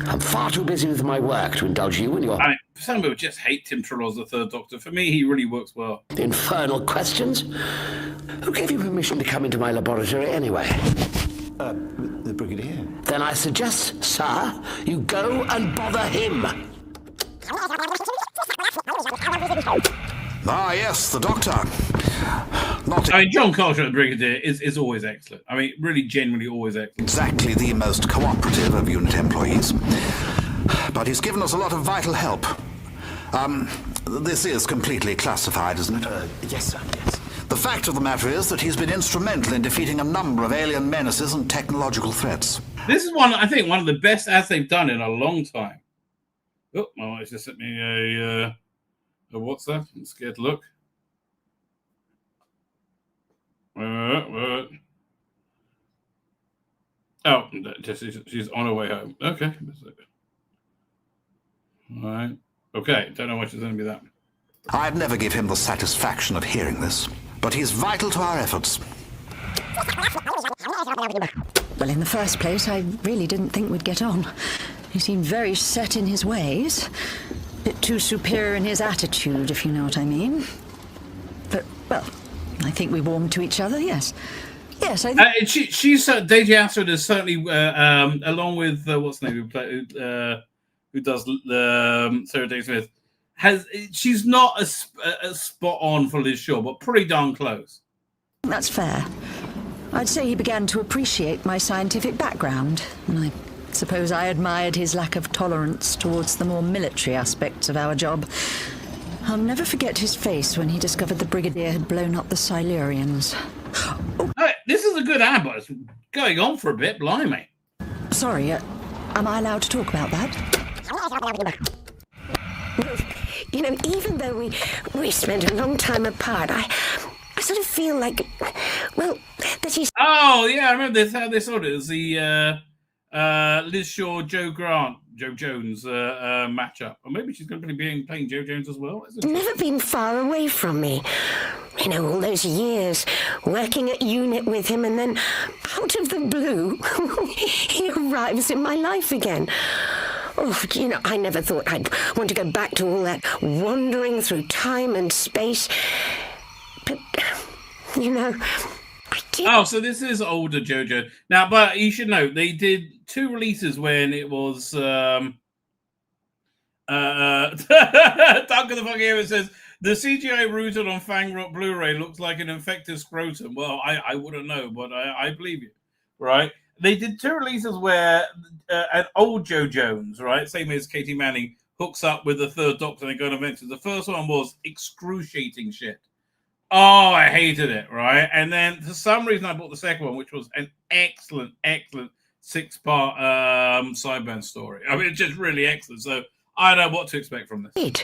I'm far too busy with my work to indulge you in your... some people just hate Tim Trelaw as the third Doctor. For me, he really works well. Infernal questions? Who gave you permission to come into my laboratory anyway? The Brigadier. Then I suggest, sir, you go and bother him. Ah, yes, the Doctor. John Culture at the Brigadier is always excellent. I mean, really, genuinely always excellent. Exactly the most cooperative of unit employees. But he's given us a lot of vital help. This is completely classified, isn't it? Yes, sir, yes. The fact of the matter is that he's been instrumental in defeating a number of alien menaces and technological threats. This is one of the best ads they've done in a long time. Oh, my wife just sent me a WhatsApp. I'm scared to look. Oh, she's on her way home. Okay. All right. Okay. Don't know why she's sending me that. I'd never give him the satisfaction of hearing this, but he's vital to our efforts. Well, in the first place, I really didn't think we'd get on. He seemed very set in his ways. A bit too superior in his attitude, if you know what I mean. But, well, I think we warmed to each other, yes. Yes, I think... She's Deji Asford is certainly, along with, what's the name, who does Sarah Jane Smith, she's not as spot on for Liz Shaw, but pretty darn close. That's fair. I'd say he began to appreciate my scientific background, and I suppose I admired his lack of tolerance towards the more military aspects of our job. I'll never forget his face when he discovered the Brigadier had blown up the Silurians. Oh. This is a good ad, but it's going on for a bit, blimey. Sorry, am I allowed to talk about that? Well, you know, even though we spent a long time apart, I sort of feel like, well, that he's... Oh, yeah, I remember this, how they saw it. It was the Liz Shaw, Joe Jones matchup. Or maybe she's going to be playing Joe Jones as well. Never been far away from me. You know, all those years working at unit with him, and then out of the blue, he arrives in my life again. Oh, you know, I never thought I'd want to go back to all that wandering through time and space. But, you know, I did... Oh, so this is older JoJo. Now, but you should know, they did 2 releases when it was... Doug of the fucking Air says, the CGI rooted on Fang Rock Blu-ray looks like an infected scrotum. Well, I wouldn't know, but I believe you, right? They did 2 releases where an old Joe Jones, right, same as Katie Manning, hooks up with the Third Doctor and they go on adventures. The first one was excruciating shit. Oh, I hated it, right? And then for some reason I bought the second one, which was an excellent 6-part Sideburn story. I mean, it's just really excellent. So I don't know what to expect from this.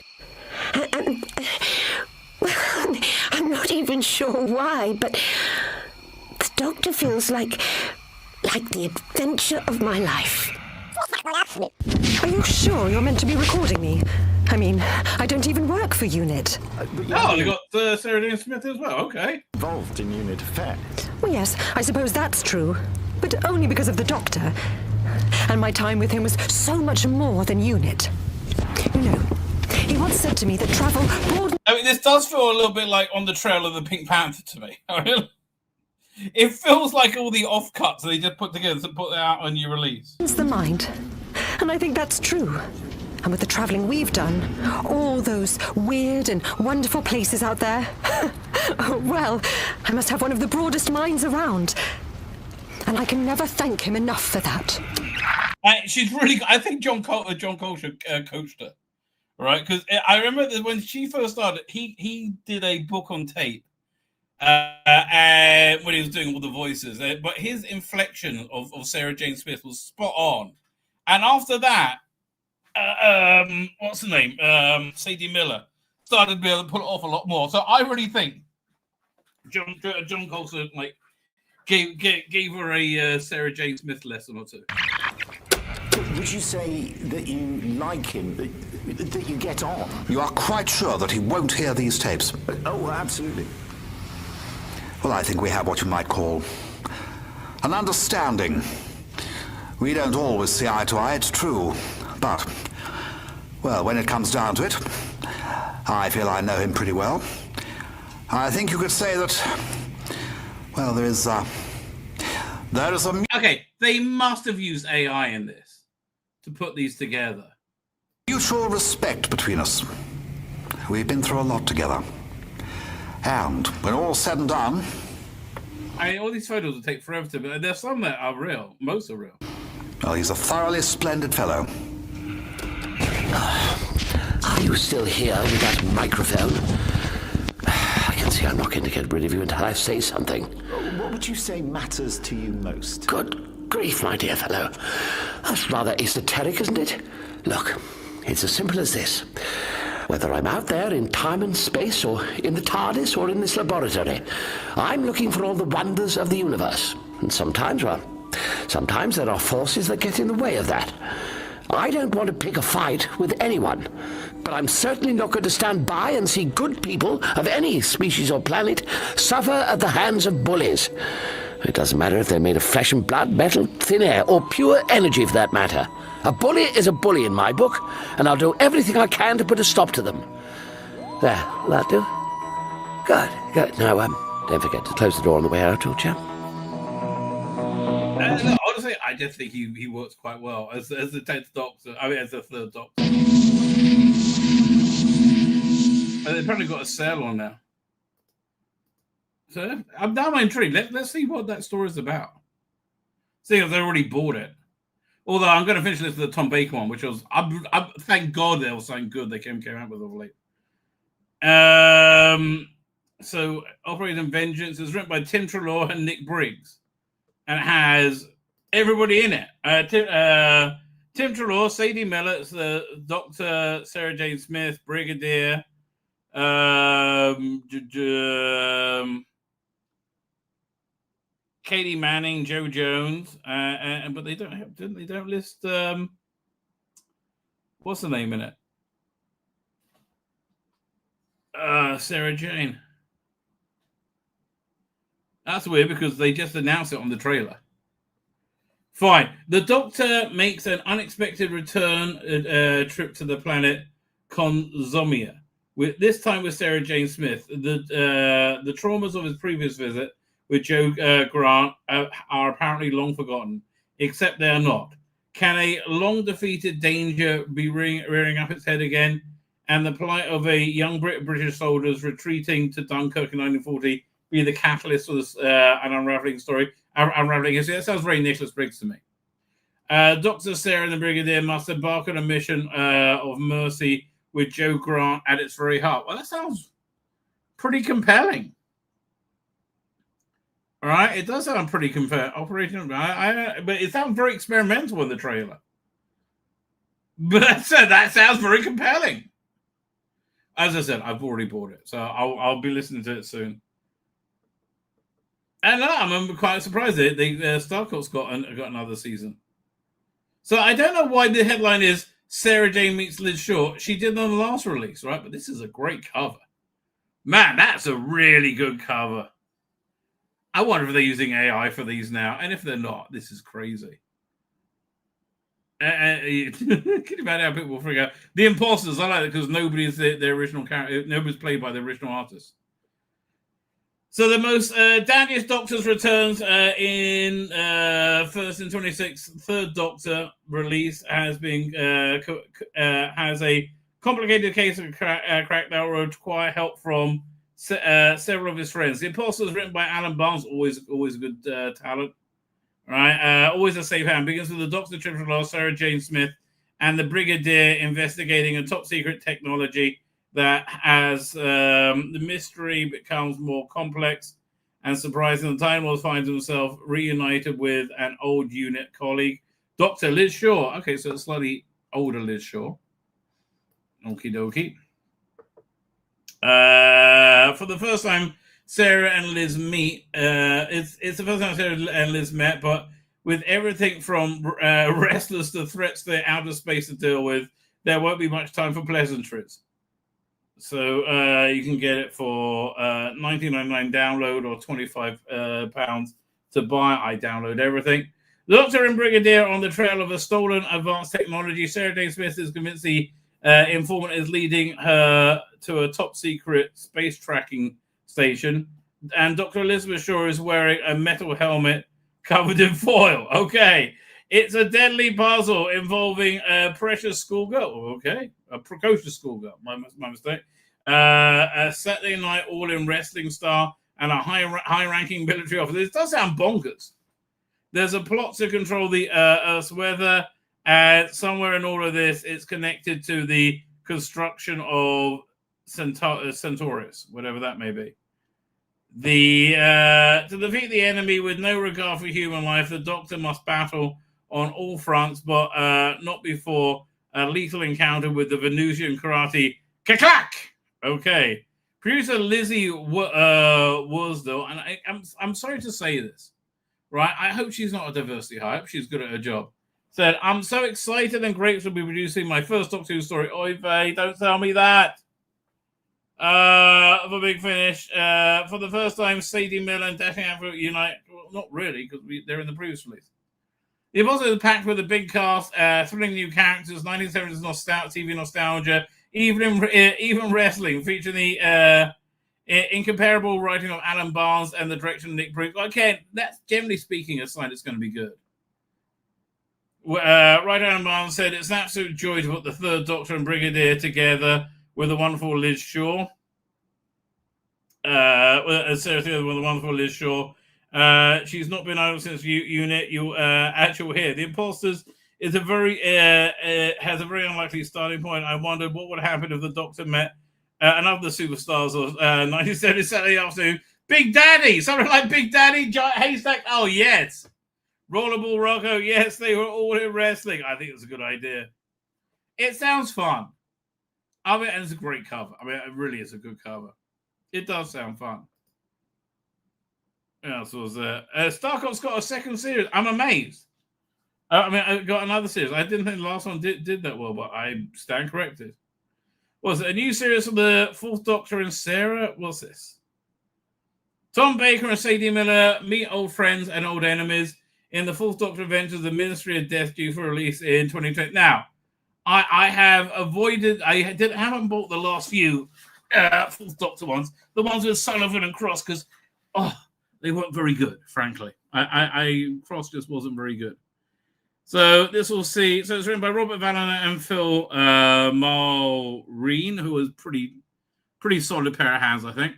Well, I'm not even sure why, but the Doctor feels like the adventure of my life. Are you sure you're meant to be recording me? I mean, I don't even work for UNIT. Oh, they got Sarah Jane Smith as well, okay. Involved in UNIT affairs. Well, yes, I suppose that's true. But only because of the Doctor. And my time with him was so much more than UNIT. You know, he once said to me that travel broad... I mean, this does feel a little bit like On the Trail of the Pink Panther to me. It feels like all the offcuts they just put together to put it out on your release. It's the mind. And I think that's true. And with the travelling we've done, all those weird and wonderful places out there, well, I must have one of the broadest minds around. And I can never thank him enough for that. She's really good. I think John Cole coached her, right? Because I remember that when she first started, he did a book on tape and when he was doing all the voices. But his inflection of Sarah Jane Smith was spot on. And after that, what's the name? Sadie Miller started to be able to pull it off a lot more. So I really think John Colson gave her a Sarah Jane Smith lesson or 2. Would you say that you like him, that you get on? You are quite sure that he won't hear these tapes? Oh, absolutely. Well, I think we have what you might call an understanding. We don't always see eye to eye, it's true. But, well, when it comes down to it, I feel I know him pretty well. I think you could say that, well, there is a... Okay, they must have used AI in this to put these together. Mutual respect between us. We've been through a lot together. And when all's said and done... I mean, all these photos will take forever to... But there's some that are real. Most are real. Well, he's a thoroughly splendid fellow. Are you still here with that microphone? I can see I'm not going to get rid of you until I say something. What would you say matters to you most? Good grief, my dear fellow. That's rather esoteric, isn't it? Look, it's as simple as this. Whether I'm out there in time and space, or in the TARDIS, or in this laboratory, I'm looking for all the wonders of the universe. And sometimes, well, sometimes there are forces that get in the way of that. I don't want to pick a fight with anyone, but I'm certainly not going to stand by and see good people of any species or planet suffer at the hands of bullies. It doesn't matter if they're made of flesh and blood, metal, thin air, or pure energy for that matter. A bully is a bully in my book, and I'll do everything I can to put a stop to them. There, will that do? Good, good. Now, don't forget to close the door on the way out, old chap. No, honestly, I just think he works quite well as the 10th Doctor. I mean, as the 3rd Doctor. And they've probably got a sale on now. So I'm now intrigued. Let's see what that story is about. See if they already bought it. Although I'm going to finish this with the Tom Baker one, which was thank God there was something good they came out with of late. So Operation Vengeance is written by Tim Treloar and Nick Briggs, and it has everybody in it. Tim Treloar, Sadie Millett, the Dr. Sarah Jane Smith, Brigadier. Katie Manning, Joe Jones, but they don't list what's the name in it? Sarah Jane. That's weird because they just announced it on the trailer. Fine. The Doctor makes an unexpected return trip to the planet Consomia. This time with Sarah Jane Smith. The traumas of his previous visit with Joe Grant are apparently long forgotten, except they are not. Can a long-defeated danger be rearing up its head again? And the plight of a young British soldiers retreating to Dunkirk in 1940 be the catalyst for this an unraveling story? Unraveling history. That sounds very Nicholas Briggs to me. Dr. Sarah and the Brigadier must embark on a mission of mercy with Joe Grant at its very heart. Well, that sounds pretty compelling. All right, it does sound pretty compelling. But it sounds very experimental in the trailer. But that sounds very compelling. As I said, I've already bought it, so I'll be listening to it soon. And I'm quite surprised that Starcourt's got another season. So I don't know why the headline is Sarah Jane meets Liz Shaw. She did on the last release, right? But this is a great cover. Man, that's a really good cover. I wonder if they're using AI for these now. And if they're not, this is crazy. Can you imagine how people will figure out? The Imposters, I like it because nobody is the original character. Nobody's played by the original artist. So the most dandiest Doctors returns in first and 26th. Third Doctor release has been has a complicated case of crack that will require help from several of his friends. The Imposters, written by Alan Barnes, always a good talent. Right, always a safe hand. Begins with the Doctor Triple Sarah Jane Smith and the Brigadier investigating a top secret technology that, as the mystery becomes more complex and surprising, the Time Lord finds himself reunited with an old unit colleague, Dr. Liz Shaw. Okay, so it's slightly older Liz Shaw. Okie dokie. For the first time, Sarah and Liz meet. It's the first time Sarah and Liz met, but with everything from wrestlers to threats to outer space to deal with, there won't be much time for pleasantries. So you can get it for $19.99 download or £25 to buy. I download everything. The Doctor and Brigadier on the trail of a stolen advanced technology. Sarah Jane Smith is convinced the informant is leading her to a top secret space tracking station, and Dr. Elizabeth Shaw is wearing a metal helmet covered in foil. Okay, it's a deadly puzzle involving a precious schoolgirl. Okay, a precocious schoolgirl. My mistake. A Saturday Night All-In wrestling star and a high-ranking military officer. This does sound bonkers. There's a plot to control the Earth's weather, and somewhere in all of this, it's connected to the construction of Centaurus, whatever that may be. To defeat the enemy with no regard for human life, the Doctor must battle on all fronts, but not before a lethal encounter with the Venusian karate Kaklak. Okay, producer Lizzie Worsdale, and I'm sorry to say this, right? I hope she's not a diversity hire. I hope she's good at her job. Said, I'm so excited and grateful to be producing my first Doctor Who story. Oy vey, don't tell me that. of a big finish. For the first time, Sadie Miller and Dashing Afro unite. Well, not really, because they're in the previous release. The Apostle is packed with a big cast, thrilling new characters, 1970s TV nostalgia, even wrestling, featuring the incomparable writing of Alan Barnes and the direction of Nick Brooks. Okay, that's generally speaking a sign it's going to be good. Right, Alan Barnes said, it's an absolute joy to put the Third Doctor and Brigadier together with the wonderful Liz Shaw. Sarah together with the wonderful Liz Shaw. She's not been idle since unit. You actually hear the Imposters is a very has a very unlikely starting point. I wondered what would happen if the Doctor met another superstars of 1970 Saturday afternoon. Big Daddy, something like Big Daddy, Haystack. Oh yes, Rollerball Rocco. Yes, they were all in wrestling. I think it's a good idea. It sounds fun. I mean, and it's a great cover. I mean, it really is a good cover. It does sound fun. Yeah, so was StarCop's got a second series. I'm amazed. I mean, I got another series. I didn't think the last one did that well, but I stand corrected. Was it a new series for the Fourth Doctor and Sarah? What's this? Tom Baker and Sadie Miller meet old friends and old enemies in the Fourth Doctor Adventures, the Ministry of Death, due for release in 2020. Now, I have avoided. I haven't bought the last few Fourth Doctor ones, the ones with Sullivan and Cross, because they weren't very good, frankly. Cross just wasn't very good. So this will see. So it's written by Robert Vallon and Phil Mulreen, who was pretty solid pair of hands, I think.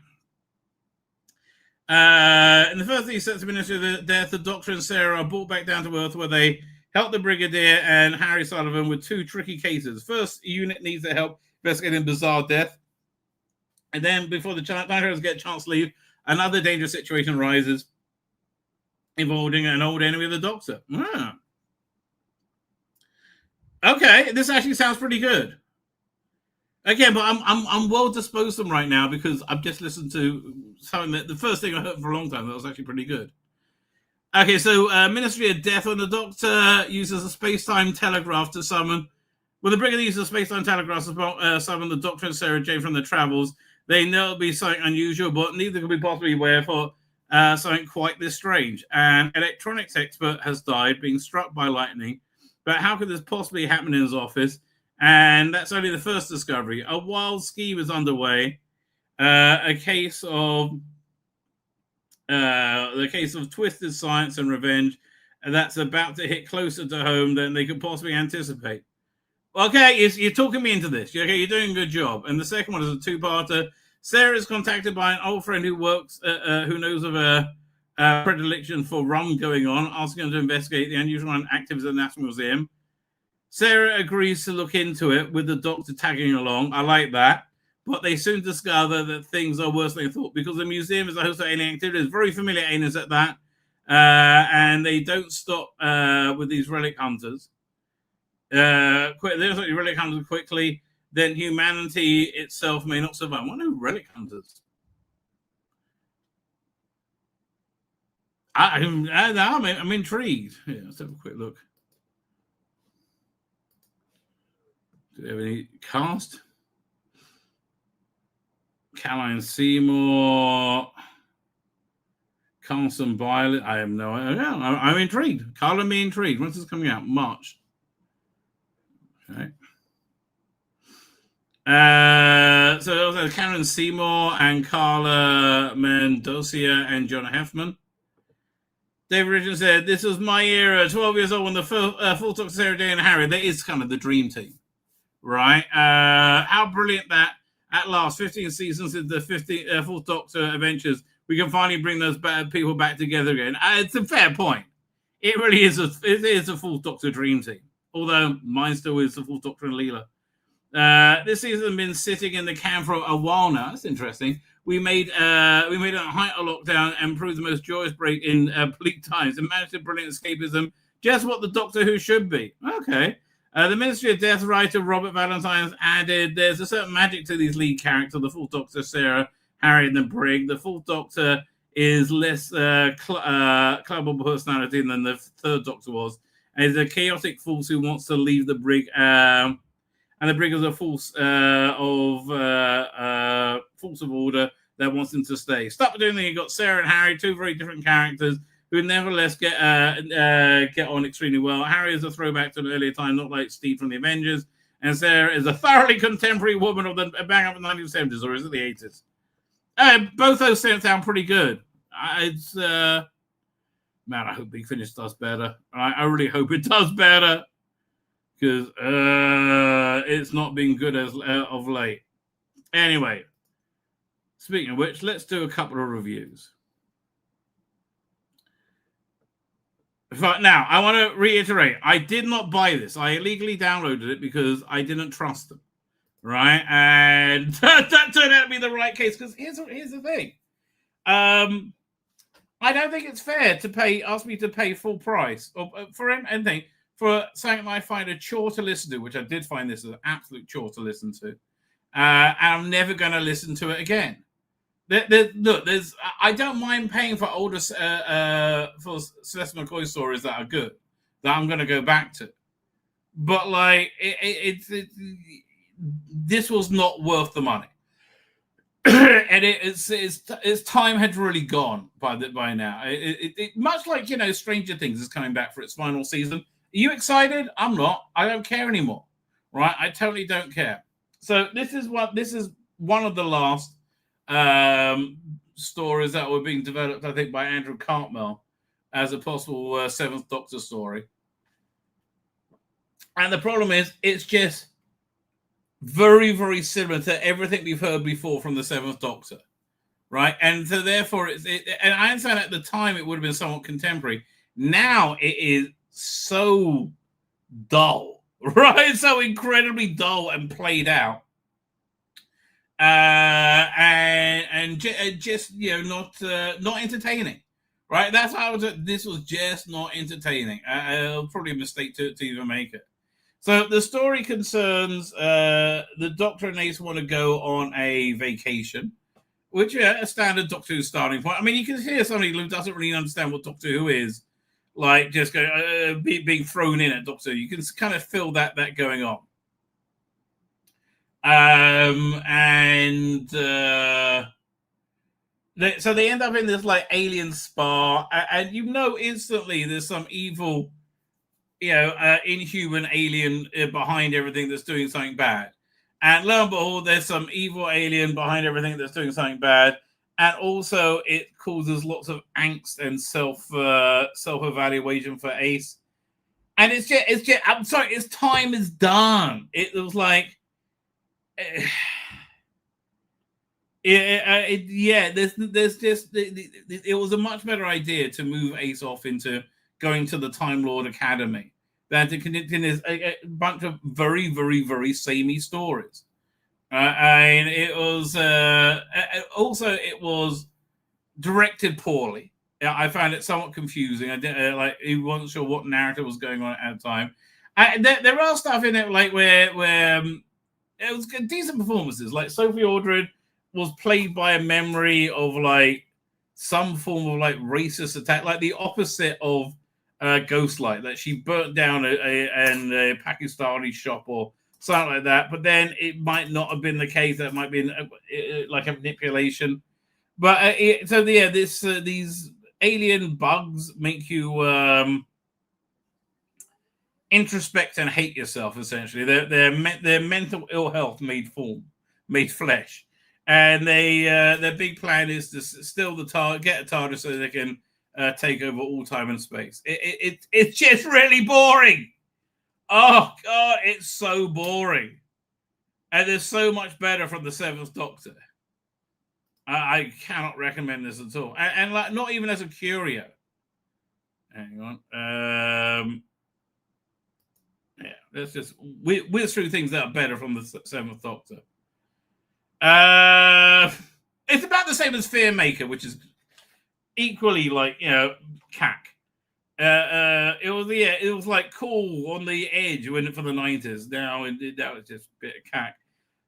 In the first thing sets the Ministry of the Death, the Doctor and Sarah are brought back down to Earth, where they help the Brigadier and Harry Sullivan with two tricky cases. First, unit needs their help investigating bizarre death, and then before the Night get a chance to leave, another dangerous situation arises involving an old enemy of the Doctor. Okay, this actually sounds pretty good. Okay, but I'm well disposed to them right now because I've just listened to something that the first thing I heard for a long time that was actually pretty good. Okay, so Ministry of Death, when the Doctor uses a space-time telegraph to summon, when the Brigadier uses a space-time telegraph to summon the Doctor and Sarah Jane from the travels, they know it'll be something unusual, but neither can be possibly aware for something quite this strange. An electronics expert has died, being struck by lightning. But how could this possibly happen in his office? And that's only the first discovery. A wild scheme is underway. The case of twisted science and revenge that's about to hit closer to home than they could possibly anticipate. Okay, you're talking me into this. Okay, you're doing a good job. And the second one is a two-parter. Sarah is contacted by an old friend who works, who knows of a predilection for rum going on, asking him to investigate the unusual activities at the National Museum. Sarah agrees to look into it, with the Doctor tagging along. I like that. But they soon discover that things are worse than they thought, because the museum is a host of alien activities, very familiar aliens at that, and they don't stop with these relic hunters. They don't stop with relic hunters quickly, then humanity itself may not survive. What are relic hunters? I'm intrigued. Yeah, let's have a quick look. Do they have any cast? Caroline Seymour, Carson Violet. I have no idea. Yeah, I'm intrigued. Carla, me intrigued. When's this coming out? March. Okay. So also Karen Seymour and Carla Mendocia and John Heffman. David Richards said, "This was my era, 12 years old when the full Doctor, Sarah Jane and Harry." That is kind of the dream team, right? How brilliant that at last, 15 seasons of the Fourth Doctor adventures, we can finally bring those people back together again. It's a fair point. It really is a Fourth Doctor dream team. Although mine still is the Fourth Doctor and Leela. This season has been sitting in the can for a while now. That's interesting. We made a height of lockdown and proved the most joyous break in bleak times and managed a brilliant escapism, just what the Doctor Who should be. Okay. The Ministry of Death writer Robert Valentine's added, there's a certain magic to these lead characters, the Fourth Doctor, Sarah, Harry, and the Brig. The Fourth Doctor is less clubbable personality than the Third Doctor was. And he's a chaotic force who wants to leave the Brig and the bringers of force of order that wants him to stay. Stop doing that. You got Sarah and Harry, two very different characters who nevertheless get on extremely well. Harry is a throwback to an earlier time, not like Steve from the Avengers, and Sarah is a thoroughly contemporary woman of the bang up in the 1970s, or is it the 80s? Both those sound pretty good. Man, I hope Big Finish does better. I really hope it does better, because it's not been good as of late. Anyway, speaking of which, let's do a couple of reviews. Now, I want to reiterate, I did not buy this. I illegally downloaded it because I didn't trust them, right? And that turned out to be the right case, because here's the thing. I don't think it's fair to ask me to pay full price or for anything for something I find a chore to listen to, which I did find this an absolute chore to listen to. And I'm never going to listen to it again. I don't mind paying for older for Sylvester McCoy stories that are good, that I'm going to go back to. But like, this was not worth the money. And its time had really gone by now. It much like, Stranger Things is coming back for its final season. Are you excited? I'm not. I don't care anymore. Right? I totally don't care. So this is one of the last stories that were being developed, I think, by Andrew Cartmel as a possible Seventh Doctor story. And the problem is, it's just very, very similar to everything we've heard before from the Seventh Doctor, right? And so therefore, and I understand at the time it would have been somewhat contemporary. Now it is so dull, right? So incredibly dull and played out. And just not entertaining, right? That's how this was just not entertaining. Probably a mistake to even make it. So the story concerns the Doctor and Ace want to go on a vacation, which a standard Doctor Who starting point. I mean, you can hear somebody who doesn't really understand what Doctor Who is, like just being thrown in at Doctor Who. You can kind of feel that going on. So they end up in this like alien spa, and instantly there's some evil, inhuman alien behind everything that's doing something bad. And lo and behold, there's some evil alien behind everything that's doing something bad. And also it causes lots of angst and self-evaluation for Ace. And it's just, I'm sorry, its time is done. It was like, there's just, it was a much better idea to move Ace off into going to the Time Lord Academy than to continue a bunch of very, very, very samey stories. And it was also it was directed poorly. I found it somewhat confusing. I didn't he wasn't sure what narrative was going on at the time. There are stuff in it like where it was decent performances. Like Sophie Aldred was played by a memory of like some form of like racist attack, like the opposite of Ghostlight, that she burnt down a Pakistani shop or something like that. But then it might not have been the case. That might be like a manipulation. But these alien bugs make you introspect and hate yourself. Essentially, they're mental ill health made flesh, and their big plan is to steal the get a TARDIS so they can take over all time and space. It's just really boring. Oh God, it's so boring, and there's so much better from the Seventh Doctor. I cannot recommend this at all, and like not even as a curio. Hang on. Let's just whiz through things that are better from the Seventh Doctor. It's about the same as Fearmaker, which is equally like cack. It was like cool on the edge when for the 90s. Now that was just a bit of cack.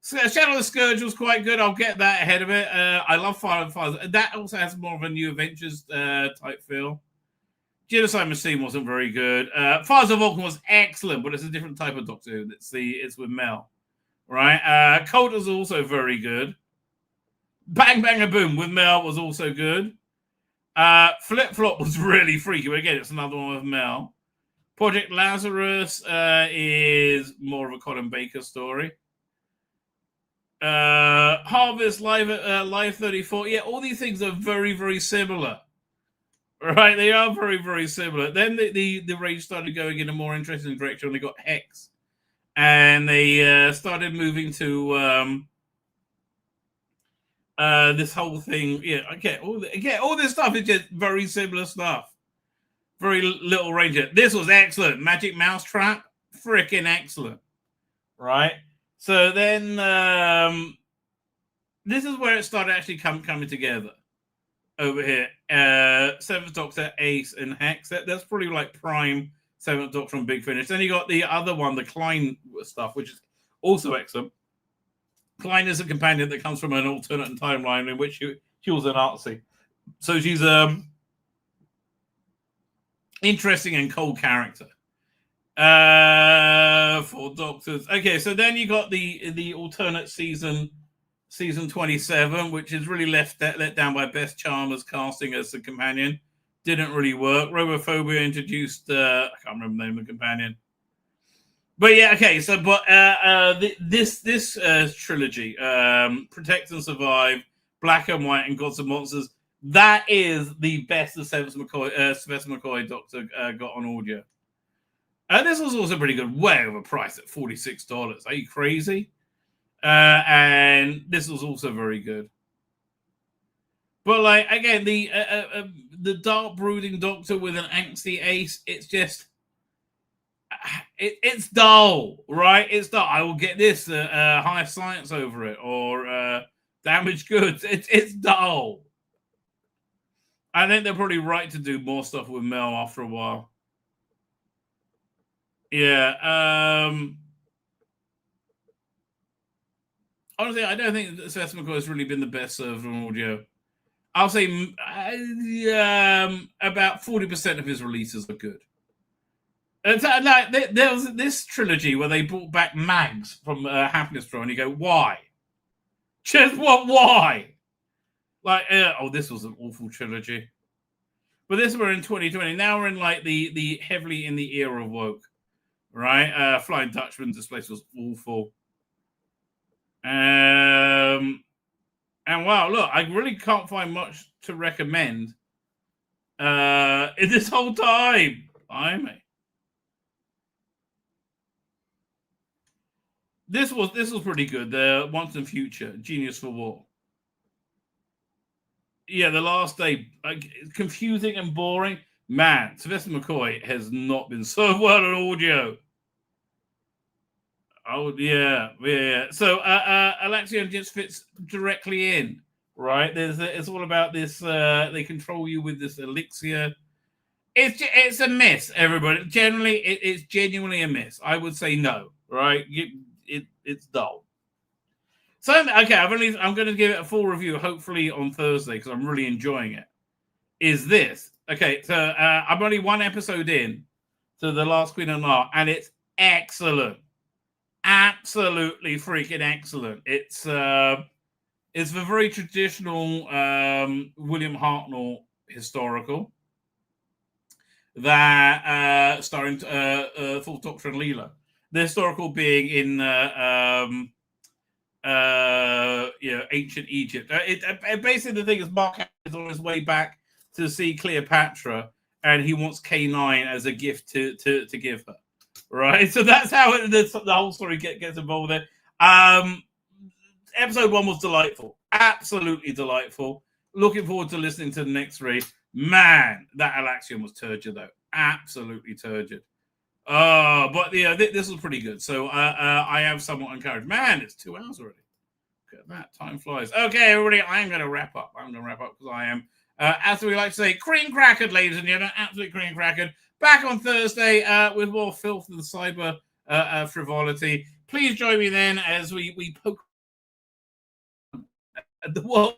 Shadow of the Scourge was quite good. I'll get that ahead of it. I love Fire and Fire. That also has more of a New Adventures type feel. Genocide Machine wasn't very good. Fires of Vulcan was excellent, but it's a different type of Doctor Who. It's with Mel. right? Colt is also very good. Bang Bang a Boom with Mel was also good. Flip Flop was really freaky. But again, it's another one with Mel. Project Lazarus is more of a Colin Baker story. Harvest Live 34. Yeah, all these things are very, very similar. Right, they are very, very similar. Then the range started going in a more interesting direction. They got Hex, and they started moving to this whole thing. Yeah, all this stuff is just very similar stuff. Very little range. This was excellent. Magic Mousetrap, freaking excellent. Right. So then this is where it started actually coming together. Over here, Seventh Doctor, Ace, and Hex. That's probably like prime Seventh Doctor from Big Finish. Then you got the other one, the Klein stuff, which is also excellent. Klein is a companion that comes from an alternate timeline in which she was a Nazi. So she's interesting and cold character. 4 Doctors. Okay, so then you got the alternate season 27, which is really let down by Beth Chalmers casting as the companion. Didn't really work. Robophobia introduced I can't remember the name of the companion. But yeah, okay, so this trilogy, Protect and Survive, Black and White, and Gods and Monsters, that is the best that Sylvester McCoy Doctor got on audio. This was also pretty good, way overpriced at $46. Are you crazy? And this was also very good. But like again, the dark brooding Doctor with an angsty Ace, it's just it's dull, right? It's dull. I will get this high science over it, or damaged goods. It's dull. I think they're probably right to do more stuff with Mel after a while. Yeah. Honestly, I don't think that Sylvester McCoy has really been the best server on audio. I'll say about 40% of his releases are good. And so, like, there was this trilogy where they brought back Mags from Happiness Pro, and you go, why? Just what? Why? Like, this was an awful trilogy. But this we're in 2020. Now we're in like the heavily in the era of woke, right? Flying Dutchman, this place was awful. And wow, look, I really can't find much to recommend in this whole time. Blimey. This was pretty good. The Once and Future, Genius for War. Yeah, The Last Day, confusing and boring. Man, Sylvester McCoy has not been so well on audio. Oh yeah. So Alexion just fits directly in, right? It's all about this. They control you with this elixir. It's a miss, everybody. Generally, it's genuinely a miss. I would say no, right? It's dull. So okay, I'm going to give it a full review, hopefully on Thursday, because I'm really enjoying it. Is this okay? So I'm only one episode in to The Last Queen and La, and it's excellent. Absolutely freaking excellent. It's the very traditional William Hartnell historical that starring Fourth Doctor and Leela. The historical being in ancient Egypt. Basically the thing is Mark is on his way back to see Cleopatra, and he wants K9 as a gift to give her. Right, so that's how the whole story gets involved there. Episode 1 was delightful, absolutely delightful. Looking forward to listening to the next 3. Man, that Alexion was turgid though, absolutely turgid. But yeah, this was pretty good. So I am somewhat encouraged. Man, it's 2 hours already. Look at that, time flies. Okay, everybody, I am going to wrap up. Because I am, as we like to say, cream crackered, ladies and gentlemen, absolutely cream crackered. Back on Thursday with more filth and cyber frivolity. Please join me then as we poke at the world